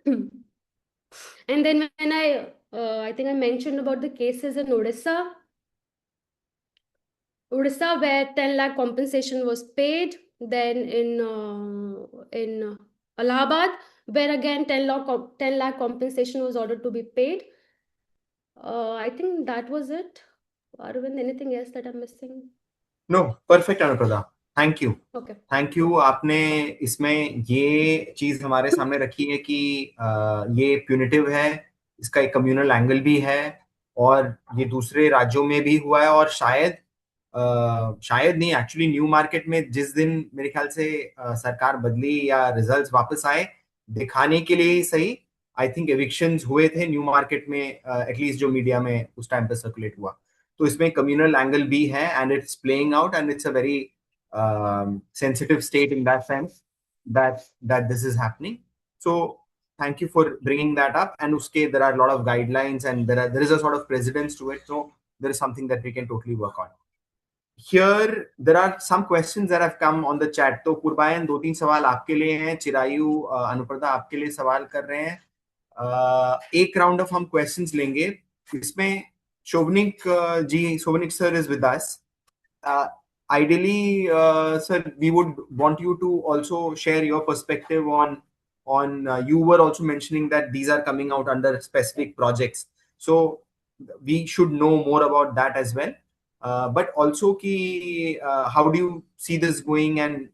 And then when I think I mentioned about the cases in Odisha where 10 lakh compensation was paid. Then in Allahabad, where again 10 lakh compensation was ordered to be paid. I think that was it. Arvind, anything else that I'm missing? No, perfect Anuprada. Thank you. Okay. Thank you. आपने इसमें ये चीज हमारे सामने रखी है कि ये प्यूनिटिव है, इसका एक कम्युनल एंगल भी है और ये दूसरे राज्यों में भी हुआ है और शायद नहीं, एक्चुअली न्यू मार्केट में जिस दिन मेरे ख्याल से सरकार बदली या रिजल्ट्स वापस आए, दिखाने के लिए ही सही, आई थिंक एविक्शंस हुए थे न्यू मार्केट में, एटलीस्ट जो मीडिया में उस टाइम पे सर्कुलेट हुआ. तो इसमें कम्युनल एंगल भी है and it's playing out and it's a very sensitive state in that sense that this is happening. So thank you for bringing that up. And uske there are a lot of guidelines and there is a sort of precedence to it, so there is something that we can totally work on. Here there are some questions that have come on the chat. तो पुरबायन 2-3 सवाल आपके लिए हैं, चिरायु अनुप्रदा आपके लिए सवाल कर रहे हैं. एक राउंड ऑफ हम क्वेश्चंस लेंगे. इसमें शोभनिक sir is with us. Ideally, sir, we would want you to also share your perspective on you were also mentioning that these are coming out under specific projects, so we should know more about that as well. But also how do you see this going and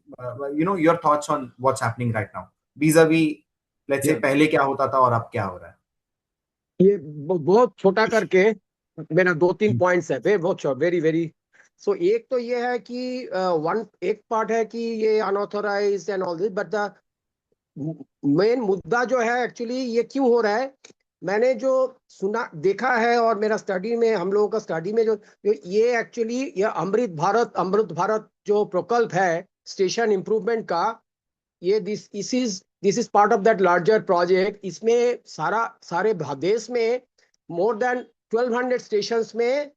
your thoughts on what's happening right now vis-a-vis, let's say, पहले क्या होता था और अब क्या हो रहा है. ये बहुत छोटा करके मेरा 2-3 पॉइंट्स है, बहुत वेरी वेरी. सो एक तो ये है कि एक पार्ट है कि ये unauthorised and all this, but the main मुद्दा जो है एक्चुअली ये क्यों हो रहा है, मैंने जो सुना देखा है और मेरा स्टडी में, हम लोगों का स्टडी में जो ये एक्चुअली ये अमृत भारत जो प्रकल्प है स्टेशन इम्प्रूवमेंट का, ये this is part of that larger project. इसमें सारे देश में मोर देन 1200 स्टेशंस में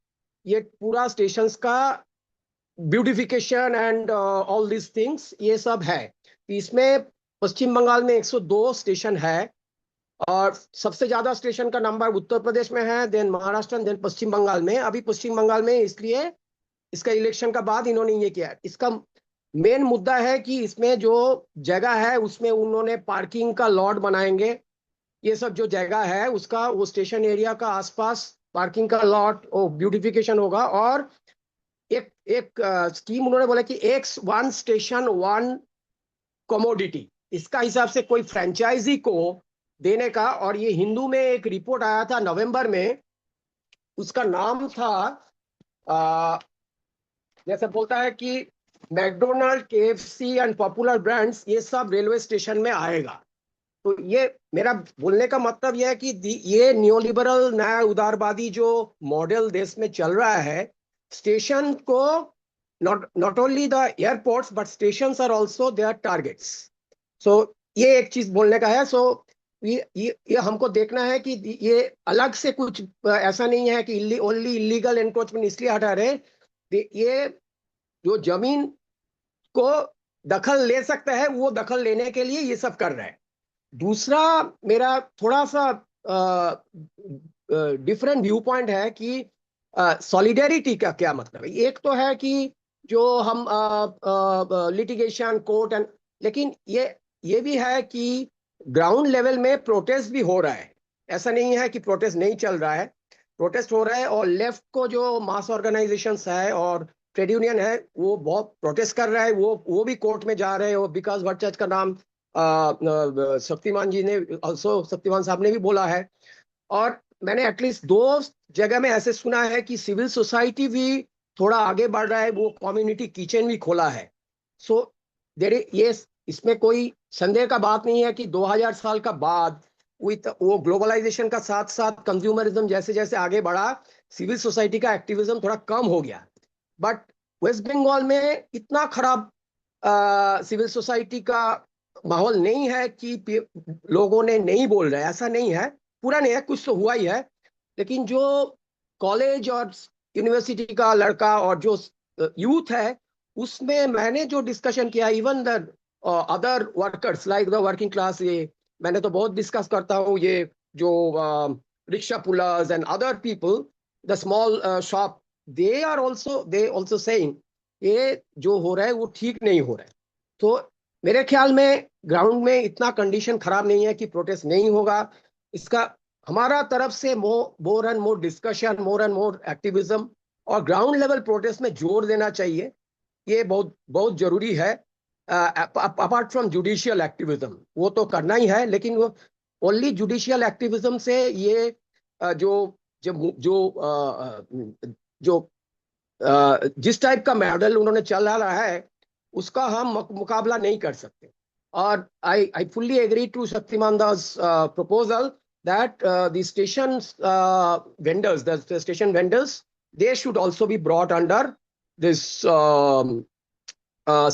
ये पूरा स्टेशंस का beautification and all this things ये सब है. इसमें पश्चिम बंगाल में 102 स्टेशन है और सबसे ज्यादा स्टेशन का नंबर उत्तर प्रदेश में है, देन महाराष्ट्र, देन पश्चिम बंगाल में. अभी पश्चिम बंगाल में इसलिए इसका इलेक्शन का बाद इन्होंने ये किया. इसका मेन मुद्दा है कि इसमें जो जगह है उसमें उन्होंने पार्किंग का लॉट बनाएंगे. ये सब जो जगह है उसका वो स्टेशन एरिया का आसपास पार्किंग का लॉट ब्यूटिफिकेशन होगा. और एक स्कीम उन्होंने बोला कि वन स्टेशन वन कमोडिटी, इसका हिसाब से कोई फ्रेंचाइजी को देने का. और ये हिंदू में एक रिपोर्ट आया था नवंबर में, उसका नाम था जैसे बोलता है कि McDonald, KFC and popular brands ये सब रेलवे स्टेशन में आएगा. तो ये मेरा बोलने का मतलब यह है कि ये न्योलिबरल नया उदारवादी जो मॉडल देश में चल रहा है, स्टेशन को not only the airports but stations are also their targets. So ये एक चीज बोलने का है. So ये हमको देखना है कि ये अलग से कुछ ऐसा नहीं है कि ओनली इलीगल एनक्रोचमेंट इसलिए हटा रहे. ये जो जमीन को दखल ले सकता है वो दखल लेने के लिए ये सब कर रहा है. दूसरा मेरा थोड़ा सा डिफरेंट व्यू पॉइंट है कि सॉलिडेरिटी का क्या मतलब है. एक तो है कि जो हम लिटिगेशन कोर्ट एंड, लेकिन ये भी है कि ग्राउंड लेवल में प्रोटेस्ट भी हो रहा है. ऐसा नहीं है कि प्रोटेस्ट नहीं चल रहा है, प्रोटेस्ट हो रहा है. और लेफ्ट को जो मास ऑर्गेनाइजेशंस है और ट्रेड यूनियन है वो बहुत प्रोटेस्ट कर रहा है. वो भी कोर्ट में जा रहे हैं. विकास भट्टाचार्य का नाम शक्तिमान जी ने ऑल्सो, शक्तिमान साहब ने भी बोला है. और मैंने एटलीस्ट 2 जगह में ऐसे सुना है कि सिविल सोसाइटी भी थोड़ा आगे बढ़ रहा है. वो कम्युनिटी किचन भी खोला है. सो ये इसमें कोई संदेह का बात नहीं है कि 2000 साल का बाद विथ वो ग्लोबलाइजेशन का साथ साथ कंज्यूमरिज्म जैसे जैसे आगे बढ़ा, सिविल सोसाइटी का एक्टिविज्म थोड़ा कम हो गया. बट वेस्ट बंगाल में इतना खराब सिविल सोसाइटी का माहौल नहीं है कि लोगों ने नहीं बोल रहे. ऐसा नहीं है, पूरा नहीं है, कुछ तो हुआ ही है. लेकिन जो कॉलेज और यूनिवर्सिटी का लड़का और जो यूथ है उसमें मैंने जो डिस्कशन किया, even the other workers like the working class, ये मैंने तो बहुत डिस्कस करता हूँ. ये जो rickshaw pullers and other people, the small shop, they also saying ये जो हो रहा है वो ठीक नहीं हो रहा है. तो मेरे ख्याल में ग्राउंड में इतना कंडीशन खराब नहीं है कि प्रोटेस्ट नहीं होगा. इसका हमारा तरफ से more and more discussion, more and more activism और ग्राउंड लेवल प्रोटेस्ट में जोर देना चाहिए. ये बहुत बहुत जरूरी है. अपार्ट फ्रॉम जुडिशियल एक्टिविज्म वो तो करना ही है, लेकिन वो ओनली जुडिशियल एक्टिविज्म से ये जो जिस टाइप का मॉडल उन्होंने चला रहा है उसका हम मुकाबला नहीं कर सकते. और I fully agree to Shaktiman Das proposal that the station vendors, they should also be brought under this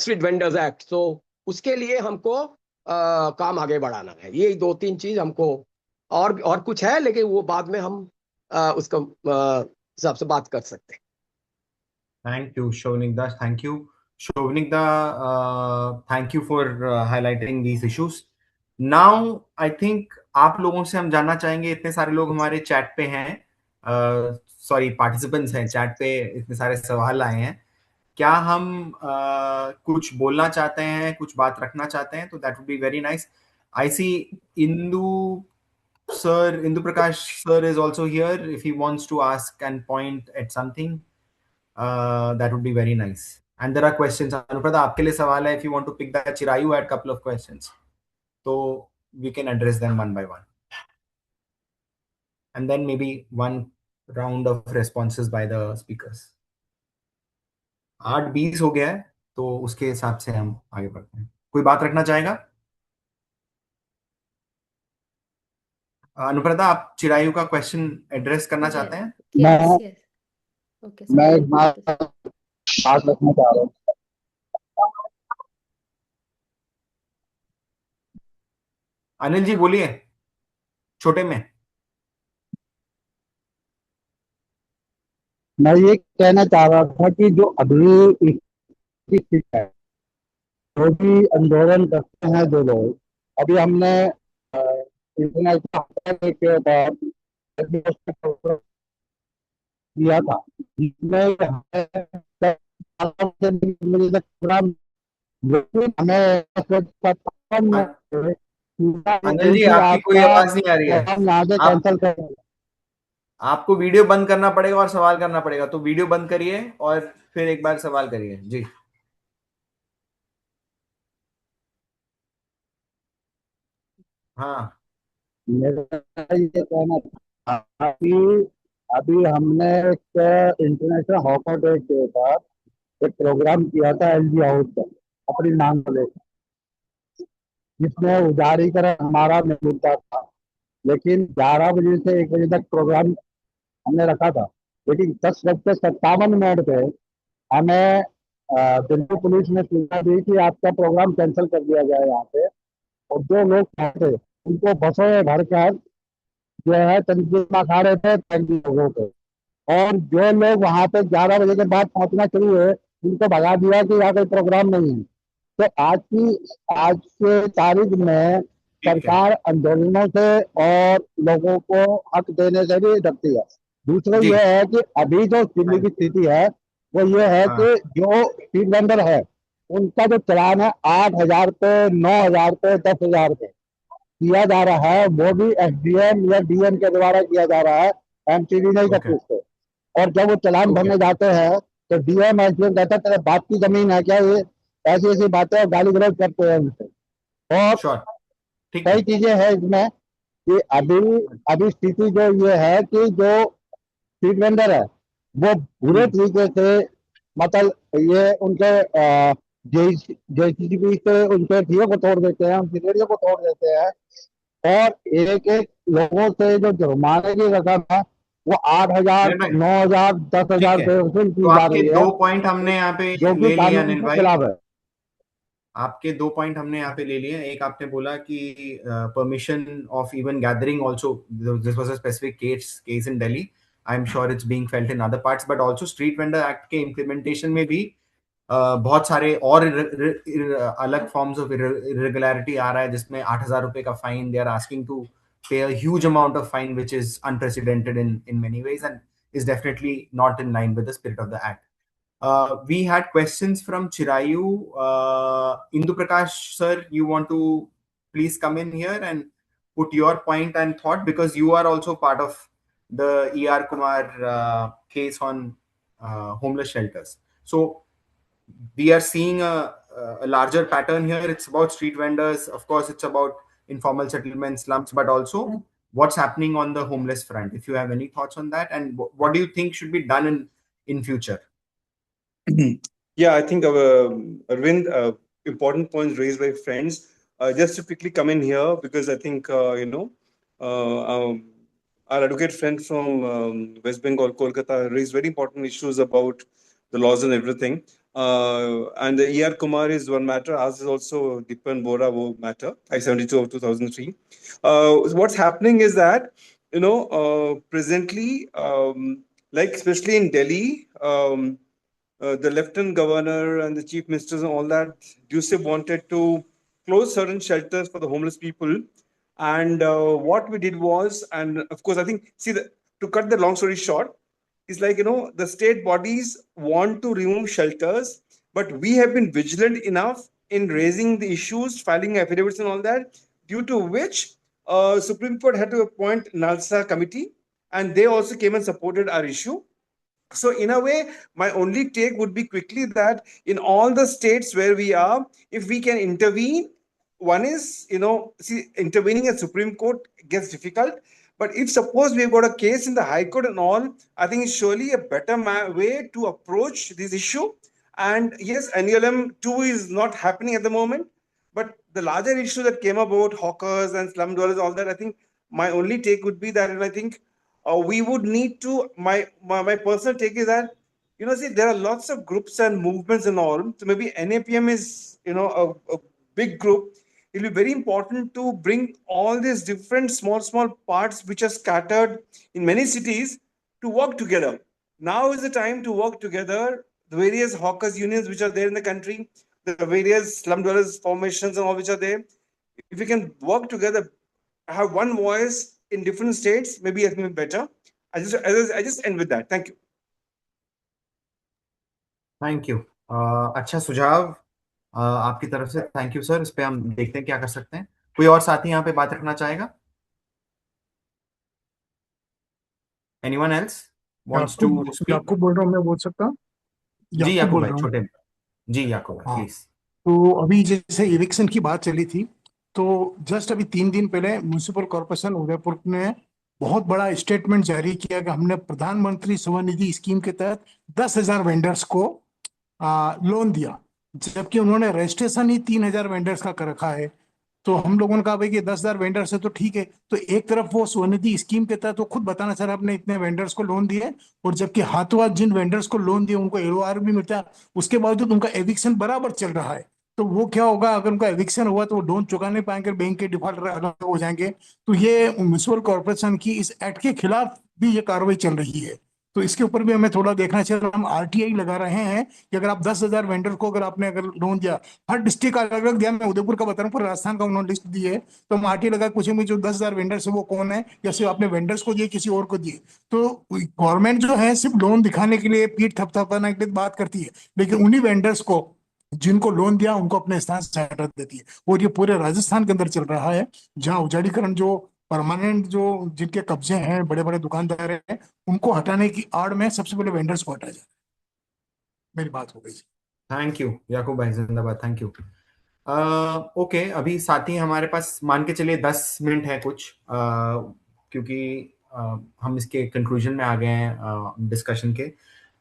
Street Vendors Act. So उसके लिए हमको काम आगे बढ़ाना है. ये 2-3 चीज हमको, और कुछ है लेकिन वो बाद में हम उसका हिसाब से बात कर सकते हैं. Thank you, Shobnikda. Thank you, Shobnikda. Thank you for highlighting these issues. Now, I think आप लोगों से हम जानना चाहेंगे, इतने सारे लोग हमारे चैट पे हैं, सॉरी पार्टिसिपेंट्स हैं चैट पे, इतने सारे सवाल आए हैं. क्या हम कुछ बोलना चाहते हैं, कुछ बात रखना चाहते हैं, तो that would be very nice. I see Indu Prakash sir is also here. If he wants to ask and point at something, that would be very nice. And there are questions. Anuprada, आपके लिए सवाल है. If you want to pick that, Chirayu had couple of questions, so we can address them one by one, and then maybe one round of responses by the speakers. 8:20 हो गया है, तो उसके हिसाब से हम आगे बढ़ते हैं. कोई बात रखना चाहेगा? अनुप्रदा, आप चिरायु का क्वेश्चन एड्रेस करना चाहते हैं? Yes. Okay, मैं sir. एक बात रखना चाह रहा हूँ. अनिल जी बोलिए, छोटे में. मैं ये कहना चाह रहा था कि जो अभी स्थिति है, जो भी आंदोलन करते हैं जो लोग, अभी हमने इंटरनेशनल के बाद किया था, जिसमें अनिल जी, आपकी कोई आवाज नहीं आ रही है. कैंसिल कर. आपको वीडियो बंद करना पड़ेगा और सवाल करना पड़ेगा. तो वीडियो बंद करिए और फिर एक बार सवाल करिए. जी. हाँ, मेरा ये कहना था कि अभी हमने एक इंटरनेशनल हॉकर डे के साथ एक प्रोग्राम किया था एलजी हाउस का, अपनी नाम को लेकर. जिसमें उजारीकरण हमारा नहीं मिलता था, लेकिन 11 बजे से 1 बजे तक प्रोग्राम हमने रखा था। लेकिन 10:57 पे हमें दिल्ली पुलिस ने सूचना दी कि आपका प्रोग्राम कैंसिल कर दिया गया है यहाँ पे। और जो लोग वहाँ थे उनको बसों में भरकर जो है तंजीम खा रहे थे 35 लोगों को। और जो लोग वहाँ पे 11 बजे के बाद पहुंचना शुरू हुए उनको भगा दिया कि यहाँ कोई प्रोग्राम नहीं है। तो आज के तारीख में ठीक है। सरकार आंदोलनों से और लोगों को हक देने से भी डरती है। दूसरा जी। ये है कि अभी जो दिल्ली की स्थिति है वो ये है हाँ। कि जो स्ट्रीट वेंडर है उनका जो चलान है 8,000 पे, 9,000 पे, 10,000 पे किया जा रहा है, वो भी एसडीएम या डीएम के द्वारा किया जा रहा है, एमसीडी नहीं ओके। करते उसको। और जब वो चलान ओके। भरने जाते हैं तो डीएम एसडीएम कहता है तेरे बाप की जमीन है क्या, ये ऐसी ऐसी बातें और गाली गलौज करते हैं उनसे। और श्योर। ठीक कई है। चीजें हैं इसमें कि अभी स्थिति जो ये है कि जो स्ट्रीट वेंडर है वो बुरे तरीके से, मतलब ये उनके जेसीबी से उनके दियो को तोड़ देते हैं, उनकी रेडियो को तोड़ देते हैं। और एक एक लोगों से जो जुर्माने की रकम है वो 8,000, अनिल भाई, 9,000, ठीक 10,000 है। रुपये वसूल तो की जा आपके रही है, 2 पॉइंट हमने यहाँ पे जो कि ले लिए कानून अनिल के भाई। खिलाफ है। आपके 2 पॉइंट हमने यहाँ पे ले लिए। एक आपने बोला कि permission of even gathering also, this was a specific case in Delhi. I am sure it's being felt in other parts, but also street vendor act के इम्प्लीमेंटेशन में भी बहुत सारे और अलग फॉर्म्स ऑफ इरेगुलरिटी आ रहा है, जिसमें 8,000 रुपए का fine, they are asking to pay a huge amount of fine, which is unprecedented in many ways and is definitely not in line with the spirit of the act. We had questions from Chirayu. Indu Prakash sir, you want to please come in here and put your point and thought, because you are also part of the ER Kumar case on homeless shelters. So we are seeing a larger pattern here. It's about street vendors, of course, it's about informal settlements, slums, but also what's happening on the homeless front. If you have any thoughts on that, and what do you think should be done in future? Yeah, I think Arvind, important points raised by friends. Just to quickly come in here, because I think our advocate friend from West Bengal, Kolkata, raised very important issues about the laws and everything. And the ER Kumar is one matter, as is also Dipan Bora matter, I-72 of 2003. What's happening is that, presently, like especially in Delhi, the lieutenant governor and the chief ministers and all that, USIP wanted to close certain shelters for the homeless people. And what we did was, and of course, I think, to cut the long story short, is like, the state bodies want to remove shelters, but we have been vigilant enough in raising the issues, filing affidavits and all that, due to which Supreme Court had to appoint NALSA committee, and they also came and supported our issue. So in a way, my only take would be quickly that in all the states where we are, if we can intervene, one is, intervening at Supreme Court gets difficult. But if suppose we've got a case in the High Court and all, I think it's surely a better way to approach this issue. And yes, NLM 2 is not happening at the moment. But the larger issue that came about hawkers and slum dwellers, all that, I think my only take would be that, and I think we would need to, my personal take is that, there are lots of groups and movements and all. So maybe NAPM is, a big group. It'll be very important to bring all these different small parts which are scattered in many cities to work together. Now is the time to work together. The various hawkers unions which are there in the country, the various slum dwellers formations and all which are there. If we can work together, have one voice in different states, maybe it will be better. I just end with that. Thank you. Thank you. अच्छा सुझाव आपकी तरफ से, thank you sir. इस पे हम देखते हैं क्या कर सकते हैं। कोई और साथी यहाँ पे बात रखना चाहेगा? Anyone else wants to speak? Yakub बोल रहा हूँ, मैं बोल सकता हूँ? जी याकूब बोल भाई, रहा हूँ। छोटे जी याकूब भाई, हाँ। प्लीज। तो अभी जैसे इविक्शन की बात चली थी, तो जस्ट अभी 3 दिन पहले म्युनिसिपल कॉर्पोरेशन उदयपुर ने बहुत बड़ा स्टेटमेंट जारी किया कि हमने प्रधानमंत्री स्वनिधि स्कीम के तहत 10,000 वेंडर्स को लोन दिया, जबकि उन्होंने रजिस्ट्रेशन ही 3,000 वेंडर्स का कर रखा है। तो हम लोगों ने कहा भाई कि 10,000 वेंडर्स है तो ठीक है। तो एक तरफ वो स्वनिधि स्कीम के तहत तो खुद बताना सर आपने इतने वेंडर्स को लोन दिए, और जबकि हाथों हाथ जिन वेंडर्स को लोन दिए उनको LOR भी मिलता है, उसके बावजूद उनका एविक्शन बराबर चल रहा है। तो वो क्या होगा, अगर उनका एविक्शन हुआ तो वो लोन चुका नहीं पाएंगे, बैंक के डिफॉल्टर अलग हो जाएंगे। तो ये म्यूनसिपल कॉर्पोरेशन की इस एक्ट के खिलाफ भी ये कार्रवाई चल रही है। तो इसके ऊपर भी हमें थोड़ा देखना चाहिए। हम RTI लगा रहे हैं कि अगर आप 10,000 वेंडर को अगर लोन दिया, हर डिस्ट्रिक्ट का अलग अलग दिया, मैं उदयपुर का बता रहा हूँ, पूरे राजस्थान का उन्होंने लिस्ट दी है, तो हम RTI लगा पूछेंगे जो 10,000 वेंडर्स है वो कौन है, या सिर्फ आपने वेंडर्स को दिए किसी और को दिए। तो गवर्नमेंट जो है सिर्फ लोन दिखाने के लिए, पीठ थपथपाने के लिए बात करती है, लेकिन उन्हीं वेंडर्स को जिनको लोन दिया उनको अपने स्थान से हटा देती है। और ये पूरे राजस्थान के अंदर चल रहा है, जहाँ उजाड़ीकरण जो परमानेंट जो जिनके कब्जे हैं, बड़े बड़े दुकानदार हैं, उनको हटाने की आड़ में सबसे पहले वेंडर्स को हटाया जाए। मेरी बात हो गई। थैंक यू याकूब भाई, जिंदाबाद, थैंक यू। ओके, अभी साथी हमारे पास मान के चलिए 10 मिनट है कुछ, क्योंकि हम इसके कंक्लूजन में आ गए हैं डिस्कशन के।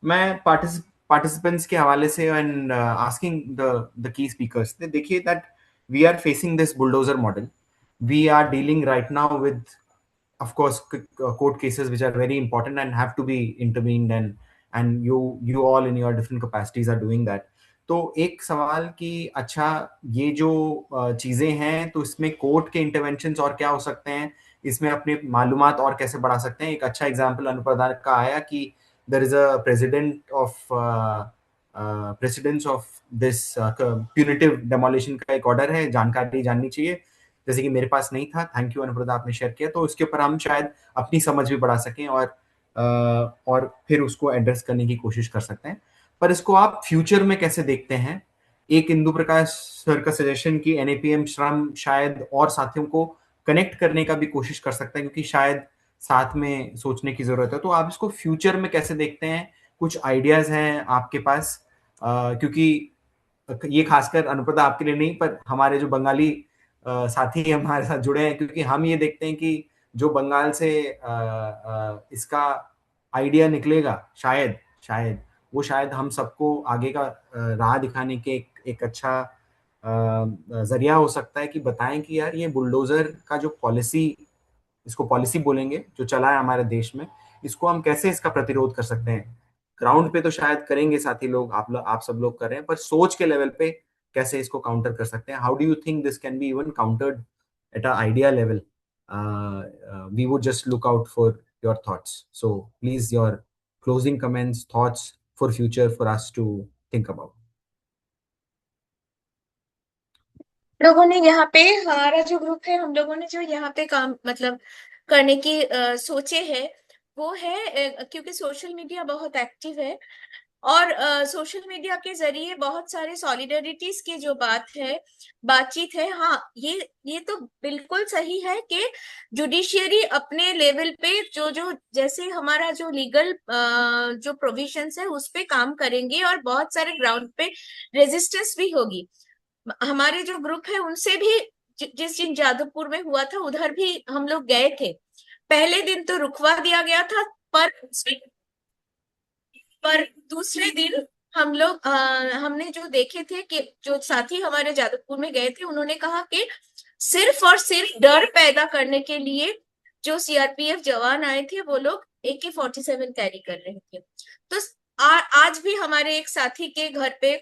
मैं पार्टिसिपेंट्स के हवाले से and asking the key speakers, देखिए that we are facing this bulldozer model, we are dealing right now with of course court cases which are very important and have to be intervened, and you all in your different capacities are doing that. तो एक सवाल कि अच्छा ये जो चीजें हैं, तो इसमें कोर्ट के इंटरवेंशंस और क्या हो सकते हैं, इसमें अपने मालूमात और कैसे बढ़ा सकते हैं। एक अच्छा एग्जांपल अनुप्रधान का आया कि there is a precedence of this punitive demolition का एक ऑर्डर है, जानकारी जाननी चाहिए, जैसे कि मेरे पास नहीं था। थैंक यू अनुप्रदा, आपने शेयर किया, तो उसके ऊपर हम शायद अपनी समझ भी बढ़ा सकें और फिर उसको एड्रेस करने की कोशिश कर सकते हैं। पर इसको आप फ्यूचर में कैसे देखते हैं? एक इंदु प्रकाश सर का सजेशन कि NAPM श्रम शायद और साथियों को कनेक्ट करने का भी कोशिश कर सकते हैं, क्योंकि शायद साथ में सोचने की जरूरत है। तो आप इसको फ्यूचर में कैसे देखते हैं? कुछ आइडियाज हैं आपके पास? क्योंकि ये खासकर अनुप्रदा आपके लिए नहीं, पर हमारे जो बंगाली साथी हमारे साथ जुड़े हैं, क्योंकि हम ये देखते हैं कि जो बंगाल से इसका आइडिया निकलेगा, शायद वो शायद हम सबको आगे का राह दिखाने के एक अच्छा जरिया हो सकता है कि बताएं कि यार ये बुलडोजर का जो पॉलिसी, इसको पॉलिसी बोलेंगे, जो चला है हमारे देश में, इसको हम कैसे इसका प्रतिरोध कर सकते हैं। ग्राउंड पे तो शायद करेंगे साथी लोग, आप सब लोग कर रहे हैं, पर सोच के लेवल पे कैसे इसको काउंटर कर सकते हैं? How do you think this can be even countered at a idea level? We would just look out for your thoughts, so please your closing comments, thoughts for future for us to think about. लोगों ने यहाँ पे, हमारा जो group है, हम लोगों ने जो यहाँ पे काम मतलब करने की सोचे है वो है, क्योंकि सोशल मीडिया बहुत एक्टिव है और सोशल मीडिया के जरिए बहुत सारे सॉलिडरिटीज की जो बातचीत है। हाँ, ये तो बिल्कुल सही है कि जुडिशियरी अपने लेवल पे जो जो जैसे हमारा जो लीगल जो प्रोविजंस है उस पे काम करेंगे और बहुत सारे ग्राउंड पे रेजिस्टेंस भी होगी। हमारे जो ग्रुप है उनसे भी जिस दिन जादवपुर में हुआ था उधर भी हम लोग गए थे। पहले दिन तो रुकवा दिया गया था, पर दूसरे दिन हम लोग हमने जो देखे थे कि जो साथी हमारे जादवपुर में गए थे उन्होंने कहा कि सिर्फ और सिर्फ डर पैदा करने के लिए जो CRPF जवान आए थे वो लोग AK-47 कैरी कर रहे थे। तो आज भी हमारे एक साथी के घर पे,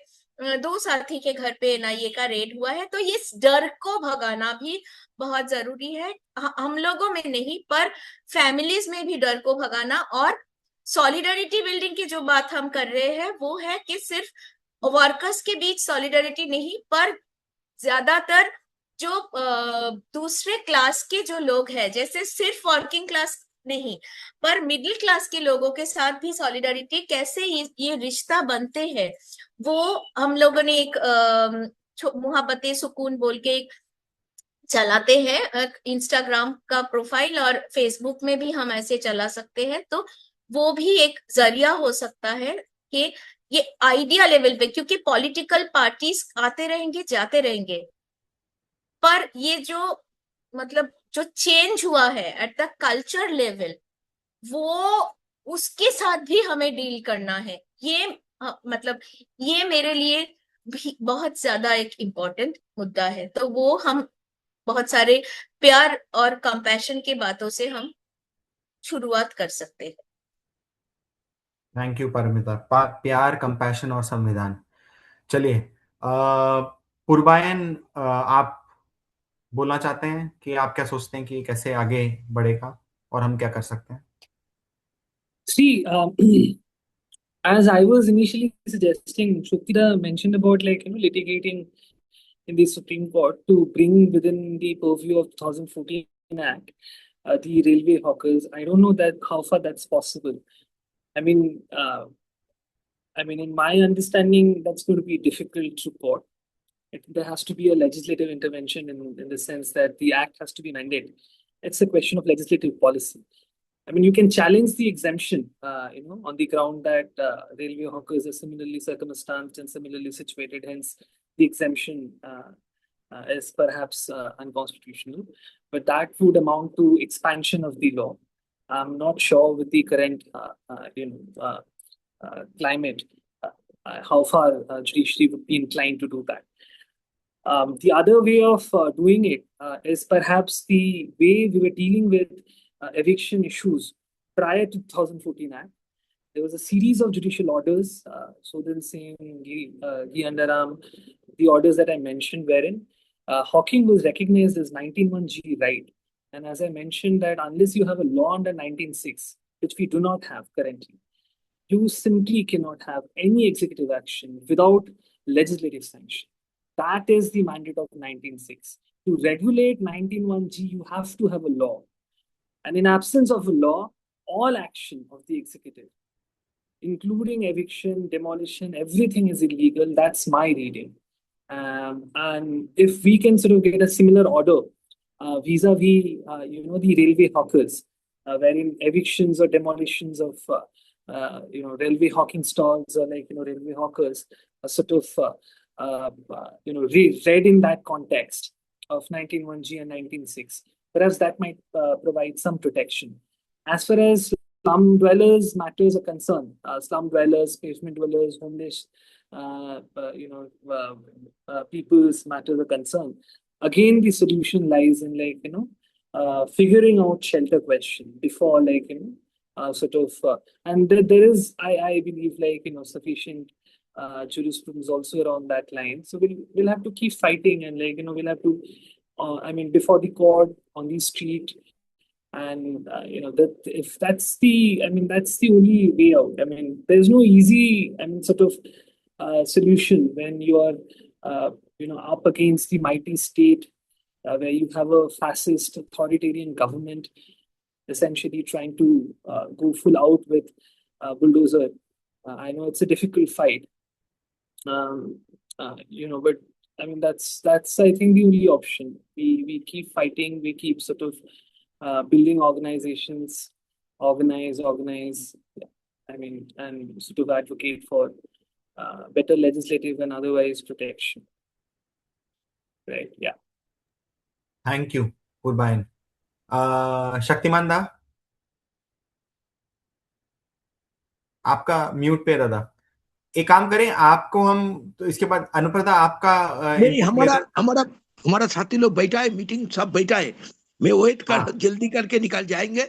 2 साथी के घर पे NIA का रेड हुआ है। तो ये डर को भगाना भी बहुत जरूरी है, हम लोगों में नहीं पर फैमिलीज में भी डर को भगाना। और सॉलिडरिटी बिल्डिंग की जो बात हम कर रहे हैं वो है कि सिर्फ वर्कर्स के बीच सॉलिडरिटी नहीं, पर ज्यादातर जो दूसरे क्लास के जो लोग हैं, जैसे सिर्फ वर्किंग क्लास नहीं पर मिडिल क्लास के लोगों के साथ भी सॉलिडरिटी कैसे ये रिश्ता बनते हैं, वो हम लोगों ने एक मोहब्बते सुकून बोल के एक चलाते हैं इंस्टाग्राम का प्रोफाइल, और फेसबुक में भी हम ऐसे चला सकते हैं। तो वो भी एक जरिया हो सकता है कि ये आइडिया लेवल पे, क्योंकि पॉलिटिकल पार्टीज आते रहेंगे जाते रहेंगे, पर ये जो मतलब जो चेंज हुआ है एट द कल्चर लेवल, वो उसके साथ भी हमें डील करना है। ये मतलब ये मेरे लिए भी बहुत ज्यादा एक इम्पोर्टेंट मुद्दा है। तो वो हम बहुत सारे प्यार और कंपैशन के बातों से हम शुरुआत कर सकते हैं। Thank you Paramita. प्यार, कंपैशन और संविधान। चलिए पुरबायन, आप बोलना चाहते हैं कि आप क्या सोचते हैं कि कैसे आगे बढ़ेगा और हम क्या कर सकते हैं? See, as I was initially suggesting, Shuktira mentioned about litigating in the Supreme Court to bring within the purview of 2014 Act the railway hawkers. I don't know that how far that's possible. I mean, in my understanding, that's going to be difficult to court. There has to be a legislative intervention in the sense that the act has to be mandated. It's a question of legislative policy. I mean, you can challenge the exemption, on the ground that railway hawkers are similarly circumstanced and similarly situated. Hence, the exemption is perhaps unconstitutional. But that would amount to expansion of the law. I'm not sure with the current, climate, how far judiciary would be inclined to do that. The other way of doing it is perhaps the way we were dealing with eviction issues prior to 2014 Act. There was a series of judicial orders, Sodhan Singh, Gi Andaram, the orders that I mentioned, wherein hawking was recognized as 19(1)(g) right. And as I mentioned, that unless you have a law under 19(6), which we do not have currently, you simply cannot have any executive action without legislative sanction. That is the mandate of 19(6). To regulate 19(1)(g), you have to have a law. And in absence of a law, all action of the executive, including eviction, demolition, everything is illegal. That's my reading. And if we can sort of get a similar order vis-a-vis, the railway hawkers, wherein evictions or demolitions of, railway hawking stalls or railway hawkers are sort of, read in that context of 19(1)(g) and 19(6), perhaps that might provide some protection. As far as slum dwellers matters are concerned, slum dwellers, pavement dwellers, homeless, people's matters are concerned. Again, the solution lies in figuring out shelter question before and there is I believe sufficient jurisprudence also around that line. So we'll have to keep fighting and we'll have to before the court, on the street. And that if that's the only way out. There's no easy solution when you are up against the mighty state, where you have a fascist authoritarian government essentially trying to go full out with bulldozer. I know it's a difficult fight, but that's I think the only option. We keep fighting. We keep sort of building organizations, organize, and sort of advocate for better legislative and otherwise protection. Right, yeah. Thank you, Purbayan. Shaktimaan दा, आपका mute पे दादा। एक काम करें, आपको हम तो इसके बाद अनुप्रदा आपका नहीं, हमारा साथी लोग बैठा है, मीटिंग सब बैठा है। मैं वेट कर जल्दी करके निकल जाएंगे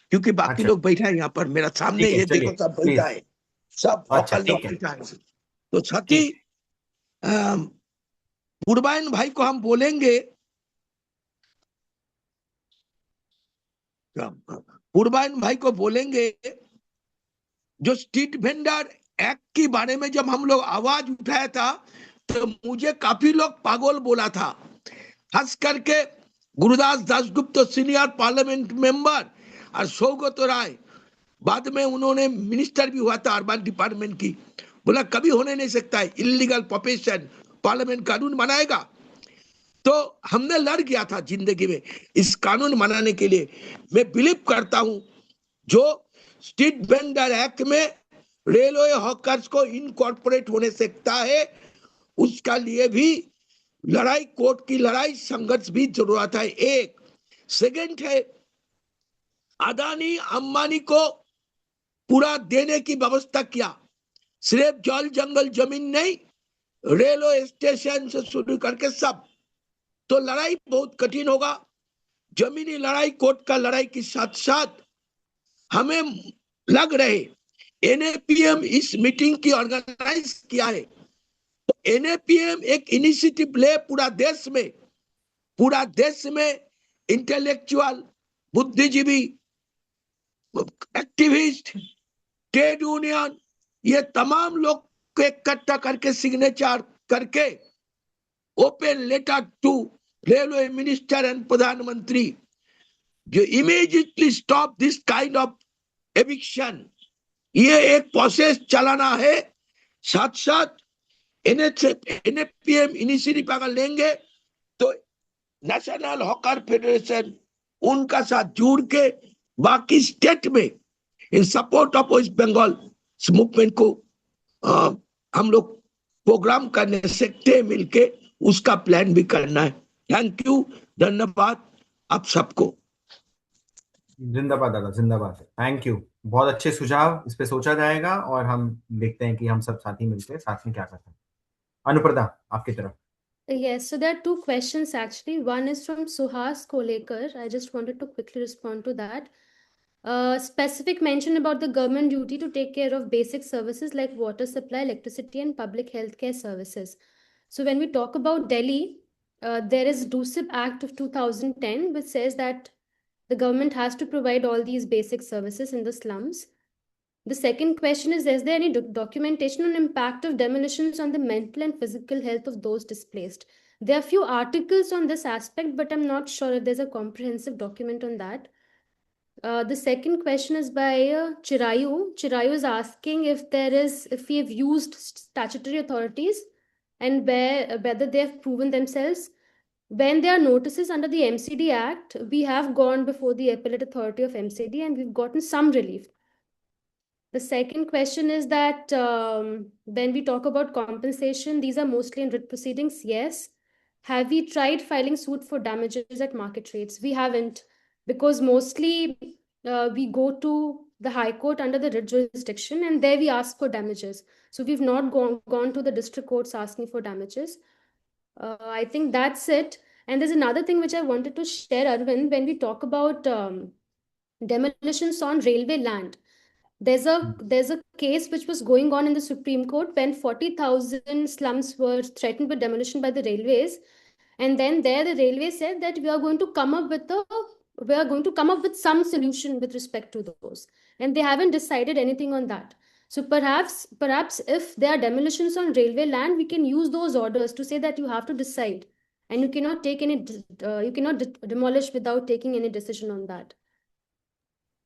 क्योंकि बाकी लोग बैठा है यहाँ पर मेरा सामने। ये देखो सब बैठा है, सब बैठा है। तो साथी पुरबायन भाई को हम बोलेंगे, पुरबायन भाई को बोलेंगे, जो स्ट्रीट वेंडर एक्ट के बारे में जब हम लोग आवाज उठाया था तो मुझे काफी लोग पागल बोला था, खास करके Gurudas Dasgupta senior parliament member और सौगत राय, बाद में उन्होंने मिनिस्टर भी हुआ था अर्बन डिपार्टमेंट की, बोला कभी होने नहीं सकता है इलीगल पॉपुलेशन, पार्लियामेंट कानून बनाएगा। तो हमने लड़ गया था जिंदगी में इस कानून बनाने के लिए। मैं बिलीव करता हूं जो स्ट्रीट वेंडर एक्ट में रेलवे हॉकर्स को इनकॉर्पोरेट होने सकता है, उसका लिए भी लड़ाई, कोर्ट की लड़ाई, संघर्ष भी जरूरत है। एक सेकंड है, अदानी अंबानी को पूरा देने की व्यवस्था किया, सिर्फ जल जंगल जमीन नहीं, रेलवे स्टेशन से शुरू करके सब तो लड़ाई बहुत कठिन होगा। जमीनी लड़ाई, कोर्ट का लड़ाई के साथ साथ हमें लग रहे एनएपीएम इस मीटिंग की ऑर्गेनाइज किया है, तो एनएपीएम एक इनिशिएटिव ले पूरा देश में इंटेलेक्चुअल, बुद्धिजीवी, एक्टिविस्ट, ट्रेड यूनियन, ये तमाम लोग को इकट्ठा करके सिग्नेचर करके open letter to railway minister and प्रधानमंत्री जो immediately stop this kind of eviction, ये एक प्रोसेस चलाना है। साथ साथ एनएपीएम इनिशिएटिव अगर लेंगे तो नेशनल हॉकर फेडरेशन उनका साथ जुड़ के बाकी स्टेट में in support of West Bengal movement को हम लोग प्रोग्राम करने सकते हैं, मिलके उसका प्लान भी करना है। थैंक यू, धन्यवाद आप सबको। जिंदाबाद दादा, जिंदाबाद। थैंक यू, बहुत अच्छे सुझाव, इस पे सोचा जाएगा और हम देखते हैं कि हम सब साथी मिलकर साथ में क्या करते हैं। अनुप्रदा, आपकी तरफ। Yes, so there are two questions actually. One is from Suhas Kolekar. I just wanted to quickly respond to that. Specific mention about the government duty to take care of basic services like water supply, electricity, and public healthcare services. So when we talk about Delhi, there is DUSIP Act of 2010, which says that the government has to provide all these basic services in the slums. The second question is there any documentation on impact of demolitions on the mental and physical health of those displaced? There are few articles on this aspect, but I'm not sure if there's a comprehensive document on that. The second question is by Chirayu. Chirayu is asking if we have used statutory authorities and whether they have proven themselves. When there are notices under the MCD Act, we have gone before the appellate authority of MCD and we've gotten some relief. The second question is that when we talk about compensation, these are mostly in writ proceedings. Yes. Have we tried filing suit for damages at market rates? We haven't, because mostly we go to the High Court under the writ jurisdiction and there we ask for damages. So we've not gone to the district courts asking for damages. I think that's it. And there's another thing which I wanted to share, Arvind, when we talk about demolitions on railway land. There's a case which was going on in the Supreme Court when 40,000 slums were threatened with demolition by the railways, and then there the railway said that we are going to come up with some solution with respect to those, and they haven't decided anything on that. So perhaps if there are demolitions on railway land, we can use those orders to say that you have to decide, and you cannot demolish without taking any decision on that.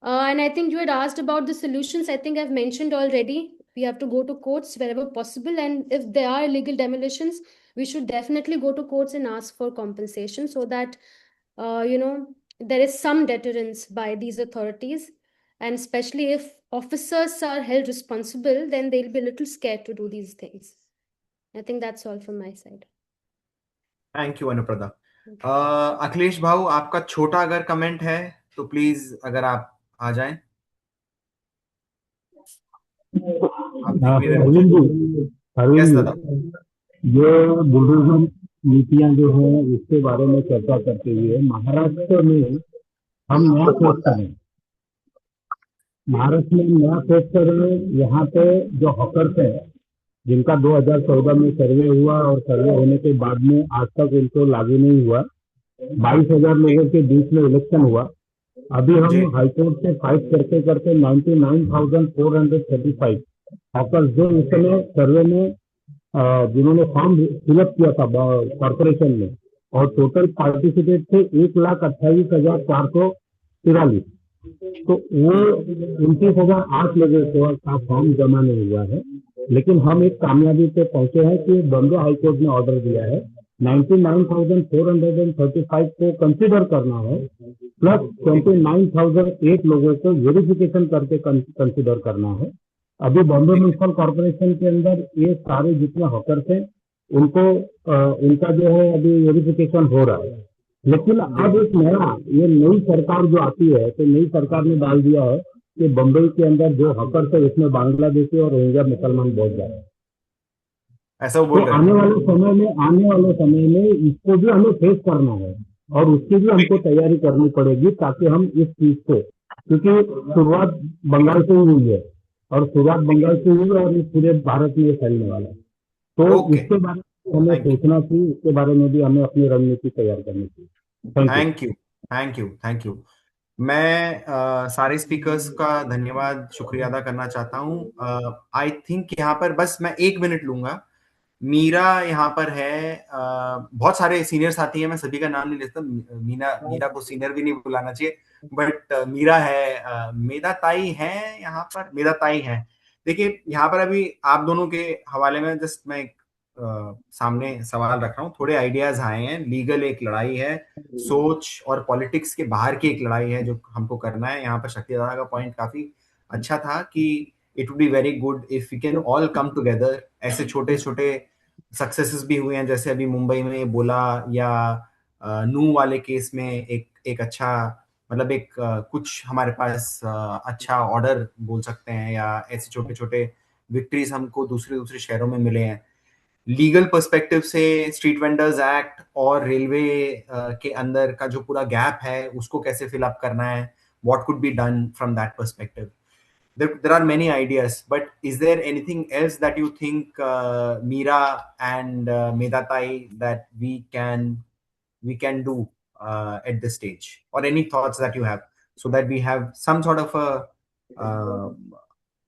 And I think you had asked about the solutions. I think I've mentioned already, we have to go to courts wherever possible. And if there are illegal demolitions, we should definitely go to courts and ask for compensation so that, there is some deterrence by these authorities. And especially if officers are held responsible, then they'll be a little scared to do these things. I think that's all from my side. Thank you, Anuprada. Akhilesh भाऊ, आपका छोटा अगर comment है तो please अगर आप आ जाएं। ये बुलडोजर नीतियां जो है उसके बारे में चर्चा करते हुए महाराष्ट्र में हम नया सोच करें। महाराष्ट्र में नया सोच करें। यहाँ पे जो हॉकर्स हैं जिनका 2014 में सर्वे हुआ और सर्वे होने के बाद में आज तक उनको लागू नहीं हुआ, 22,000 लोगों के बीच में इलेक्शन हुआ। अभी हम हाईकोर्ट से फाइट करते करते 99,435 हॉकर्स जो उस समय सर्वे में जिन्होंने फॉर्म फिलअप किया था कॉर्पोरेशन में, और टोटल पार्टिसिपेट थे 1,28,443। तो वो 29,008 लोगों का फॉर्म जमा नहीं हुआ है। लेकिन हम एक कामयाबी पे पहुंचे हैं कि बॉम्बे हाईकोर्ट ने ऑर्डर दिया है 99,435 को कंसिडर करना है, प्लस 29,008 लोगों को वेरिफिकेशन करके कंसिडर करना है। अभी बॉम्बे म्यूनिसिपल कॉर्पोरेशन के अंदर ये सारे जितने हॉकर्स हैं उनको उनका जो है अभी वेरिफिकेशन हो रहा है। लेकिन अब एक ये नई सरकार जो आती है, तो नई सरकार ने डाल दिया है कि बम्बई के अंदर जो हॉकर्स है उसमें बांग्लादेशी और रोहिंग्या मुसलमान बहुत ज्यादा है। ऐसा वो तो बोल रहे आने हैं। वाले समय में इसको भी हमें फेस करना है और उसकी भी हमको तैयारी करनी पड़ेगी ताकि हम इस चीज से, क्योंकि शुरुआत बंगाल से ही हुई है और शुरुआत बंगाल से हुई है और ये पूरे भारत में फैलने वाला है। तो ओके, इसके बारे में हमें थैंक यू, सोचना चाहिए, इसके बारे में भी हमें अपनी रणनीति तैयार करनी चाहिए। Thank you. Thank you, thank you, thank you. मैं सारे स्पीकर्स का धन्यवाद शुक्रिया अदा करना चाहता हूँ। आई थिंक यहाँ पर बस मैं 1 मिनट लूंगा। मीरा यहाँ पर है। बहुत सारे सीनियर साथी हैं, मैं सभी का नाम नहीं लेता। मीरा मीरा को सीनियर भी नहीं बुलाना चाहिए, बट मीरा है, मेधा ताई है यहाँ पर, मेधा ताई है। देखिए यहाँ पर अभी आप दोनों के हवाले में जस्ट मैं सामने सवाल रख रहा हूँ। थोड़े आइडियाज आए हैं। लीगल एक लड़ाई है, सोच और पॉलिटिक्स के बाहर की एक लड़ाई है जो हमको करना है। यहाँ पर शक्ति दादा का पॉइंट काफी अच्छा था कि it would be very good if we can all come together. ऐसे छोटे छोटे सक्सेसेस भी हुए हैं, जैसे अभी मुंबई में बोला, या नू वाले केस में एक एक अच्छा, मतलब एक कुछ हमारे पास अच्छा ऑर्डर बोल सकते हैं, या ऐसे छोटे छोटे विक्ट्रीज हमको दूसरे दूसरे शहरों में मिले हैं। लीगल पर्सपेक्टिव से स्ट्रीट वेंडर्स एक्ट और रेलवे के अंदर का जो पूरा गैप है उसको कैसे फिल अप करना है, what could be done from that perspective. there are many ideas, but is there anything else that you think, Meera and Medatai, that we can do at this stage, or any thoughts that you have, so that we have some sort of a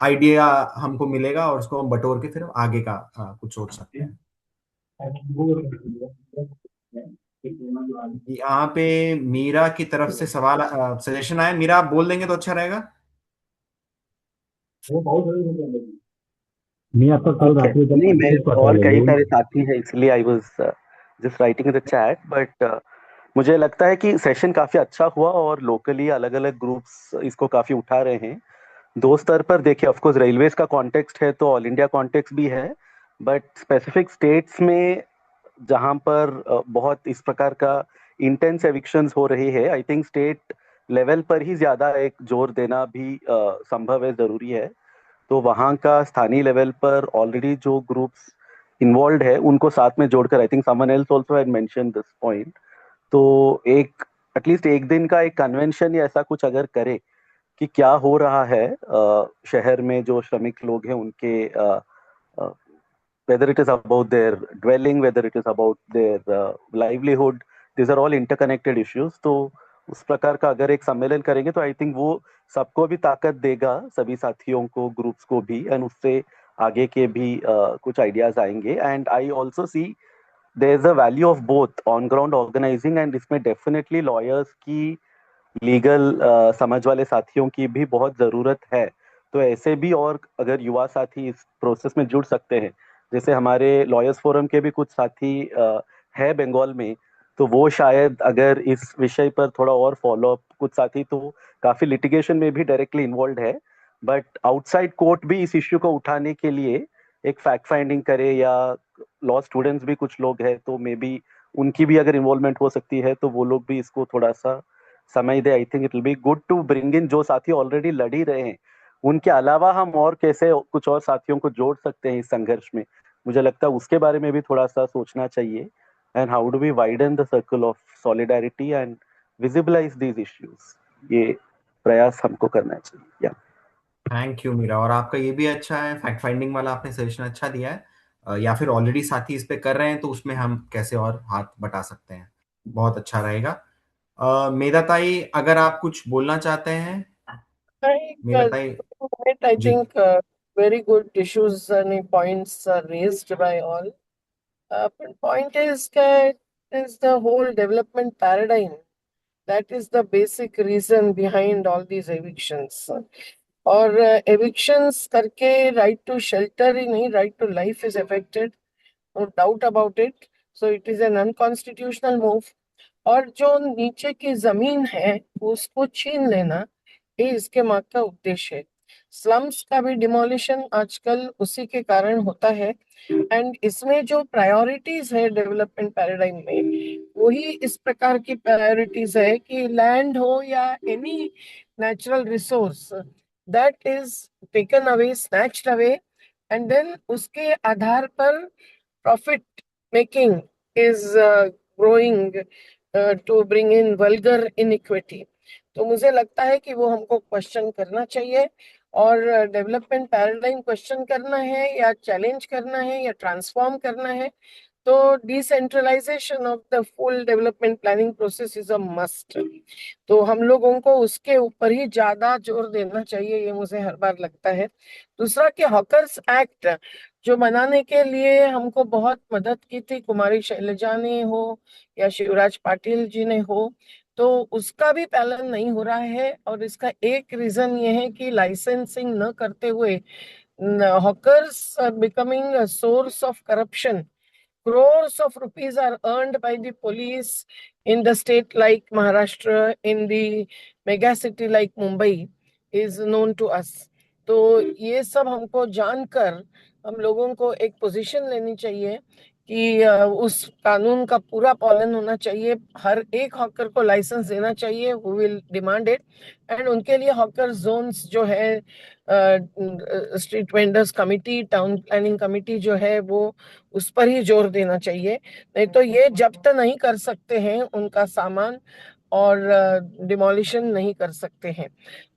idea हमको मिलेगा और उसको हम बटोर के फिर आगे का कुछ सोच सकते हैं। यहाँ पे मीरा की तरफ से सवाल, सजेशन आया। मीरा आप बोल देंगे तो अच्छा रहेगा। मैं आपका कल ओके रात्रि नहीं, मैं तक और पता कई ले सारे साथी हैं इसलिए I was just writing in the chat, but मुझे लगता है कि सेशन काफी अच्छा हुआ और लोकली अलग अलग ग्रुप्स इसको काफी उठा रहे हैं। दो स्तर पर देखिए, ऑफ कोर्स रेलवेज का कॉन्टेक्स्ट है तो ऑल इंडिया कॉन्टेक्स्ट भी है, बट स्पेसिफिक स्टेट्स में जहां पर बहुत इस प्रकार का इंटेंस एविक्शंस हो रही है, आई थिंक स्टेट लेवल पर ही ज्यादा एक जोर देना भी संभव है, जरूरी है। तो वहाँ का स्थानीय लेवल पर ऑलरेडी जो ग्रुप्स इन्वॉल्व है उनको साथ में जोड़कर, I think someone else also had mentioned this point, तो एक एटलीस्ट एक दिन का एक कन्वेंशन या ऐसा कुछ अगर करे कि क्या हो रहा है शहर में जो श्रमिक लोग हैं उनके, whether it is about their dwelling, whether it is about their livelihood, these are all interconnected issues। तो उस प्रकार का अगर एक सम्मेलन करेंगे तो आई थिंक वो सबको भी ताकत देगा, सभी साथियों को, ग्रुप्स को भी, एंड उससे आगे के भी कुछ आइडियाज आएंगे। And I also see there is a value of both on ground organising, and इसमें डेफिनेटली लॉयर्स की, लीगल समझ वाले साथियों की भी बहुत ज़रूरत है। तो ऐसे भी और अगर युवा साथी इस प्रोसेस में जुड़ सकते हैं, जैसे हमारे लॉयर्स फोरम के भी कुछ साथी है बंगाल में, तो वो शायद अगर इस विषय पर थोड़ा और फॉलो अप, कुछ साथी तो काफ़ी लिटिगेशन में भी डायरेक्टली इन्वॉल्व है, बट आउटसाइड कोर्ट भी इस इश्यू को उठाने के लिए एक फैक्ट फाइंडिंग करे, या लॉ स्टूडेंट्स भी कुछ लोग हैं तो मे बी उनकी भी अगर इन्वॉल्वमेंट हो सकती है तो वो लोग भी इसको थोड़ा सा समय दे। I think it will be good to bring in जो साथी ऑलरेडी लड़ ही रहे हैं, उनके अलावा हम और कैसे कुछ और साथियों को जोड़ सकते हैं इस संघर्ष में, मुझे लगता है उसके बारे में भी थोड़ा सा सोचना चाहिए। And how do we widen the circle of solidarity and visibilise these issues, ये प्रयास हमको करना चाहिए। या थैंक यू मीरा। और आपका ये भी अच्छा है, फैक्ट फाइंडिंग वाला आपने सजेशन अच्छा दिया है। या फिर ऑलरेडी साथी इस पे कर रहे हैं तो उसमें हम कैसे और हाथ बटा सकते हैं, बहुत अच्छा रहेगा। मेधा ताई, अगर आप कुछ बोलना चाहते हैं। मेधा ताई I ji. think very good issues and points are raised by all. But point is that is the whole development paradigm. That is the basic reason behind all these evictions. और evictions करके right to shelter ही नहीं, right to life is affected. No doubt about it. So it is an unconstitutional move. और जो नीचे की जमीन है उसको छीन लेना, ये इसके मार्ग का उद्देश्य है। स्लम्स का भी डिमोलिशन आजकल उसी के कारण होता है। एंड इसमें जो प्रायोरिटीज है डेवलपमेंट पैराडाइम में, वही इस प्रकार की प्रायोरिटीज है कि लैंड हो या any natural resource, that is taken away, snatched away, and then उसके आधार पर profit making is growing to bring in vulgar inequity. तो मुझे लगता है कि वो हमको क्वेश्चन करना चाहिए, और डेवलपमेंट पैराडाइम क्वेश्चन करना है या चैलेंज करना है या ट्रांसफॉर्म करना है, तो decentralisation of the full development planning process is a must. तो हम लोगों को उसके ऊपर ही ज्यादा जोर देना चाहिए, ये मुझे हर बार लगता है। दूसरा कि हॉकर्स एक्ट जो बनाने के लिए हमको बहुत मदद की थी कुमारी शैलजा ने हो या शिवराज पाटिल जी ने हो, तो उसका भी पालन नहीं हो रहा है। और इसका एक रीजन ये है कि लाइसेंसिंग न करते हुए hawkers are becoming a source of corruption. Crores of rupees are earned by the police in the state like Maharashtra, in the mega city like Mumbai is known to us. तो ये सब हमको जानकर हम लोगों को एक पोजीशन लेनी चाहिए कि उस कानून का पूरा पालन होना चाहिए, हर एक हॉकर को लाइसेंस देना चाहिए, who will demand it, and उनके लिए हॉकर जोन्स जो है, street vendors committee, town planning committee जो है, वो उस पर ही जोर देना चाहिए। नहीं तो ये जब्त नहीं कर सकते हैं उनका सामान और डिमोलिशन नहीं कर सकते हैं।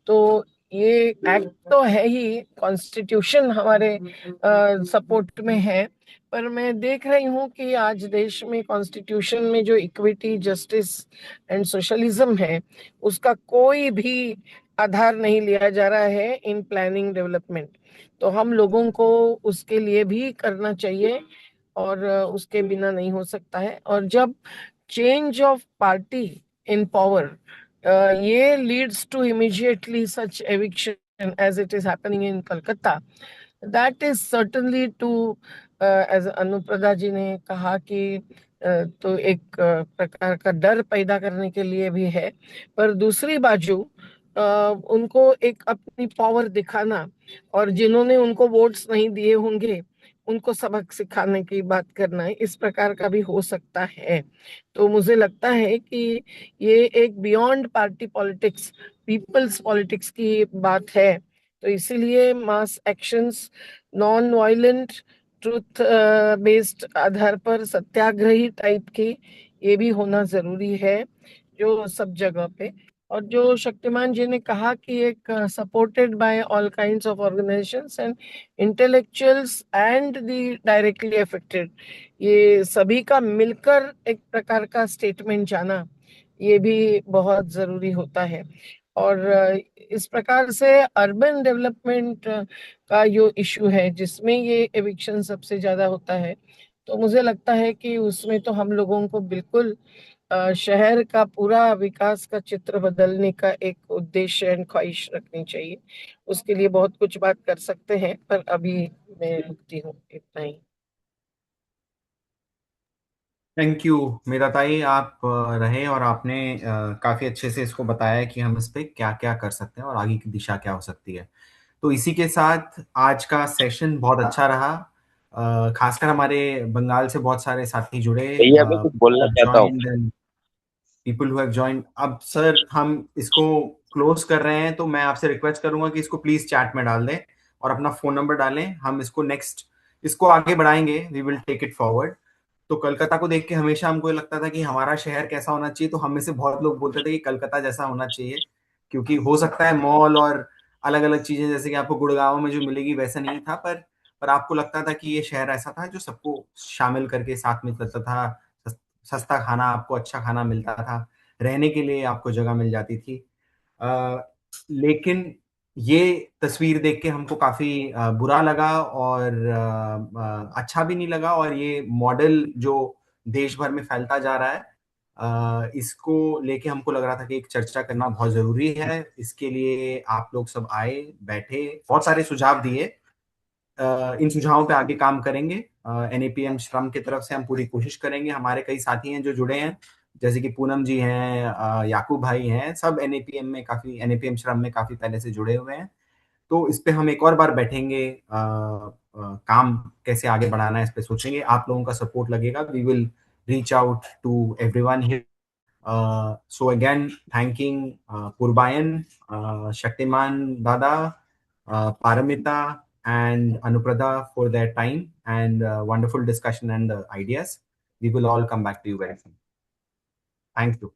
तो ये एक्ट तो है ही, कॉन्स्टिट्यूशन हमारे सपोर्ट में है, पर मैं देख रही हूँ कि आज देश में कॉन्स्टिट्यूशन में जो इक्विटी, जस्टिस एंड सोशलिज्म है, उसका कोई भी आधार नहीं लिया जा रहा है इन प्लानिंग डेवलपमेंट। तो हम लोगों को उसके लिए भी करना चाहिए, और उसके बिना नहीं हो सकता है। और जब change of party in power ये leads to immediately such eviction as it is happening in Calcutta, that is certainly too, as Anuprada ji ने कहा कि तो एक प्रकार का डर पैदा करने के लिए भी है। पर दूसरी बाजू उनको एक अपनी पावर दिखाना, और जिन्होंने उनको वोट्स नहीं दिए होंगे उनको सबक सिखाने की बात करना, इस प्रकार का भी हो सकता है। तो मुझे लगता है कि ये एक beyond party politics, people's politics की बात है। तो इसीलिए mass actions, non violent, truth based आधार पर सत्याग्रही टाइप के, ये भी होना जरूरी है जो सब जगह पे। और जो शक्तिमान जी ने कहा कि एक supported by all kinds of organisations and intellectuals and the directly affected, ये सभी का मिलकर एक प्रकार का स्टेटमेंट जाना, ये भी बहुत जरूरी होता है। और इस प्रकार से अर्बन डेवलपमेंट का जो इशू है, जिसमें ये एविक्शन सबसे ज्यादा होता है, तो मुझे लगता है कि उसमें तो हम लोगों को बिल्कुल शहर का पूरा विकास का चित्र बदलने का एक उद्देश्य एंड ख्वाहिश रखनी चाहिए। उसके लिए बहुत कुछ बात कर सकते हैं, पर अभी मैं रुकती हूँ, इतना ही। थैंक यू मेरा ताई, आप रहे और आपने काफी अच्छे से इसको बताया कि हम इस पे क्या क्या कर सकते हैं और आगे की दिशा क्या हो सकती है। तो इसी के साथ आज का सेशन बहुत अच्छा रहा। खासकर हमारे बंगाल से बहुत सारे साथी जुड़े, भैया मैं कुछ बोलना चाहता हूँ। People who have joined. अब सर हम इसको क्लोज कर रहे हैं, तो मैं आपसे रिक्वेस्ट करूंगा कि इसको प्लीज चैट में डाल दें और अपना फोन नंबर डालें। हम इसको नेक्स्ट, इसको आगे बढ़ाएंगे, we will take it forward. तो कलकत्ता को देख के हमेशा हमको ये लगता था कि हमारा शहर कैसा होना चाहिए, तो हम में से बहुत लोग बोलते थे कि कलकत्ता जैसा होना चाहिए, क्योंकि हो सकता है मॉल और अलग अलग चीजें जैसे कि आपको गुड़गांव में जो मिलेगी वैसा नहीं था, पर आपको लगता था कि ये शहर ऐसा था जो सबको शामिल करके साथ में करता था। सस्ता खाना, आपको अच्छा खाना मिलता था, रहने के लिए आपको जगह मिल जाती थी। लेकिन ये तस्वीर देख के हमको काफी बुरा लगा और अच्छा भी नहीं लगा। और ये मॉडल जो देश भर में फैलता जा रहा है, इसको लेके हमको लग रहा था कि एक चर्चा करना बहुत जरूरी है। इसके लिए आप लोग सब आए, बैठे, बहुत सारे सुझाव दिए। इन सुझावों पे आगे काम करेंगे। NAPM श्रम की तरफ से हम पूरी कोशिश करेंगे। हमारे कई साथी हैं जो जुड़े हैं, जैसे कि पूनम जी हैं, याकूब भाई हैं, सब NAPM श्रम में काफी पहले से जुड़े हुए हैं। तो इस पे हम एक और बार बैठेंगे, काम कैसे आगे बढ़ाना है इस पे सोचेंगे। आप लोगों का सपोर्ट लगेगा, we will reach out to everyone here. So again thanking Purbayan, Shaktiman dada, Paramita, and Anuprada for their time and wonderful discussion and ideas. We will all come back to you very soon. Thank you.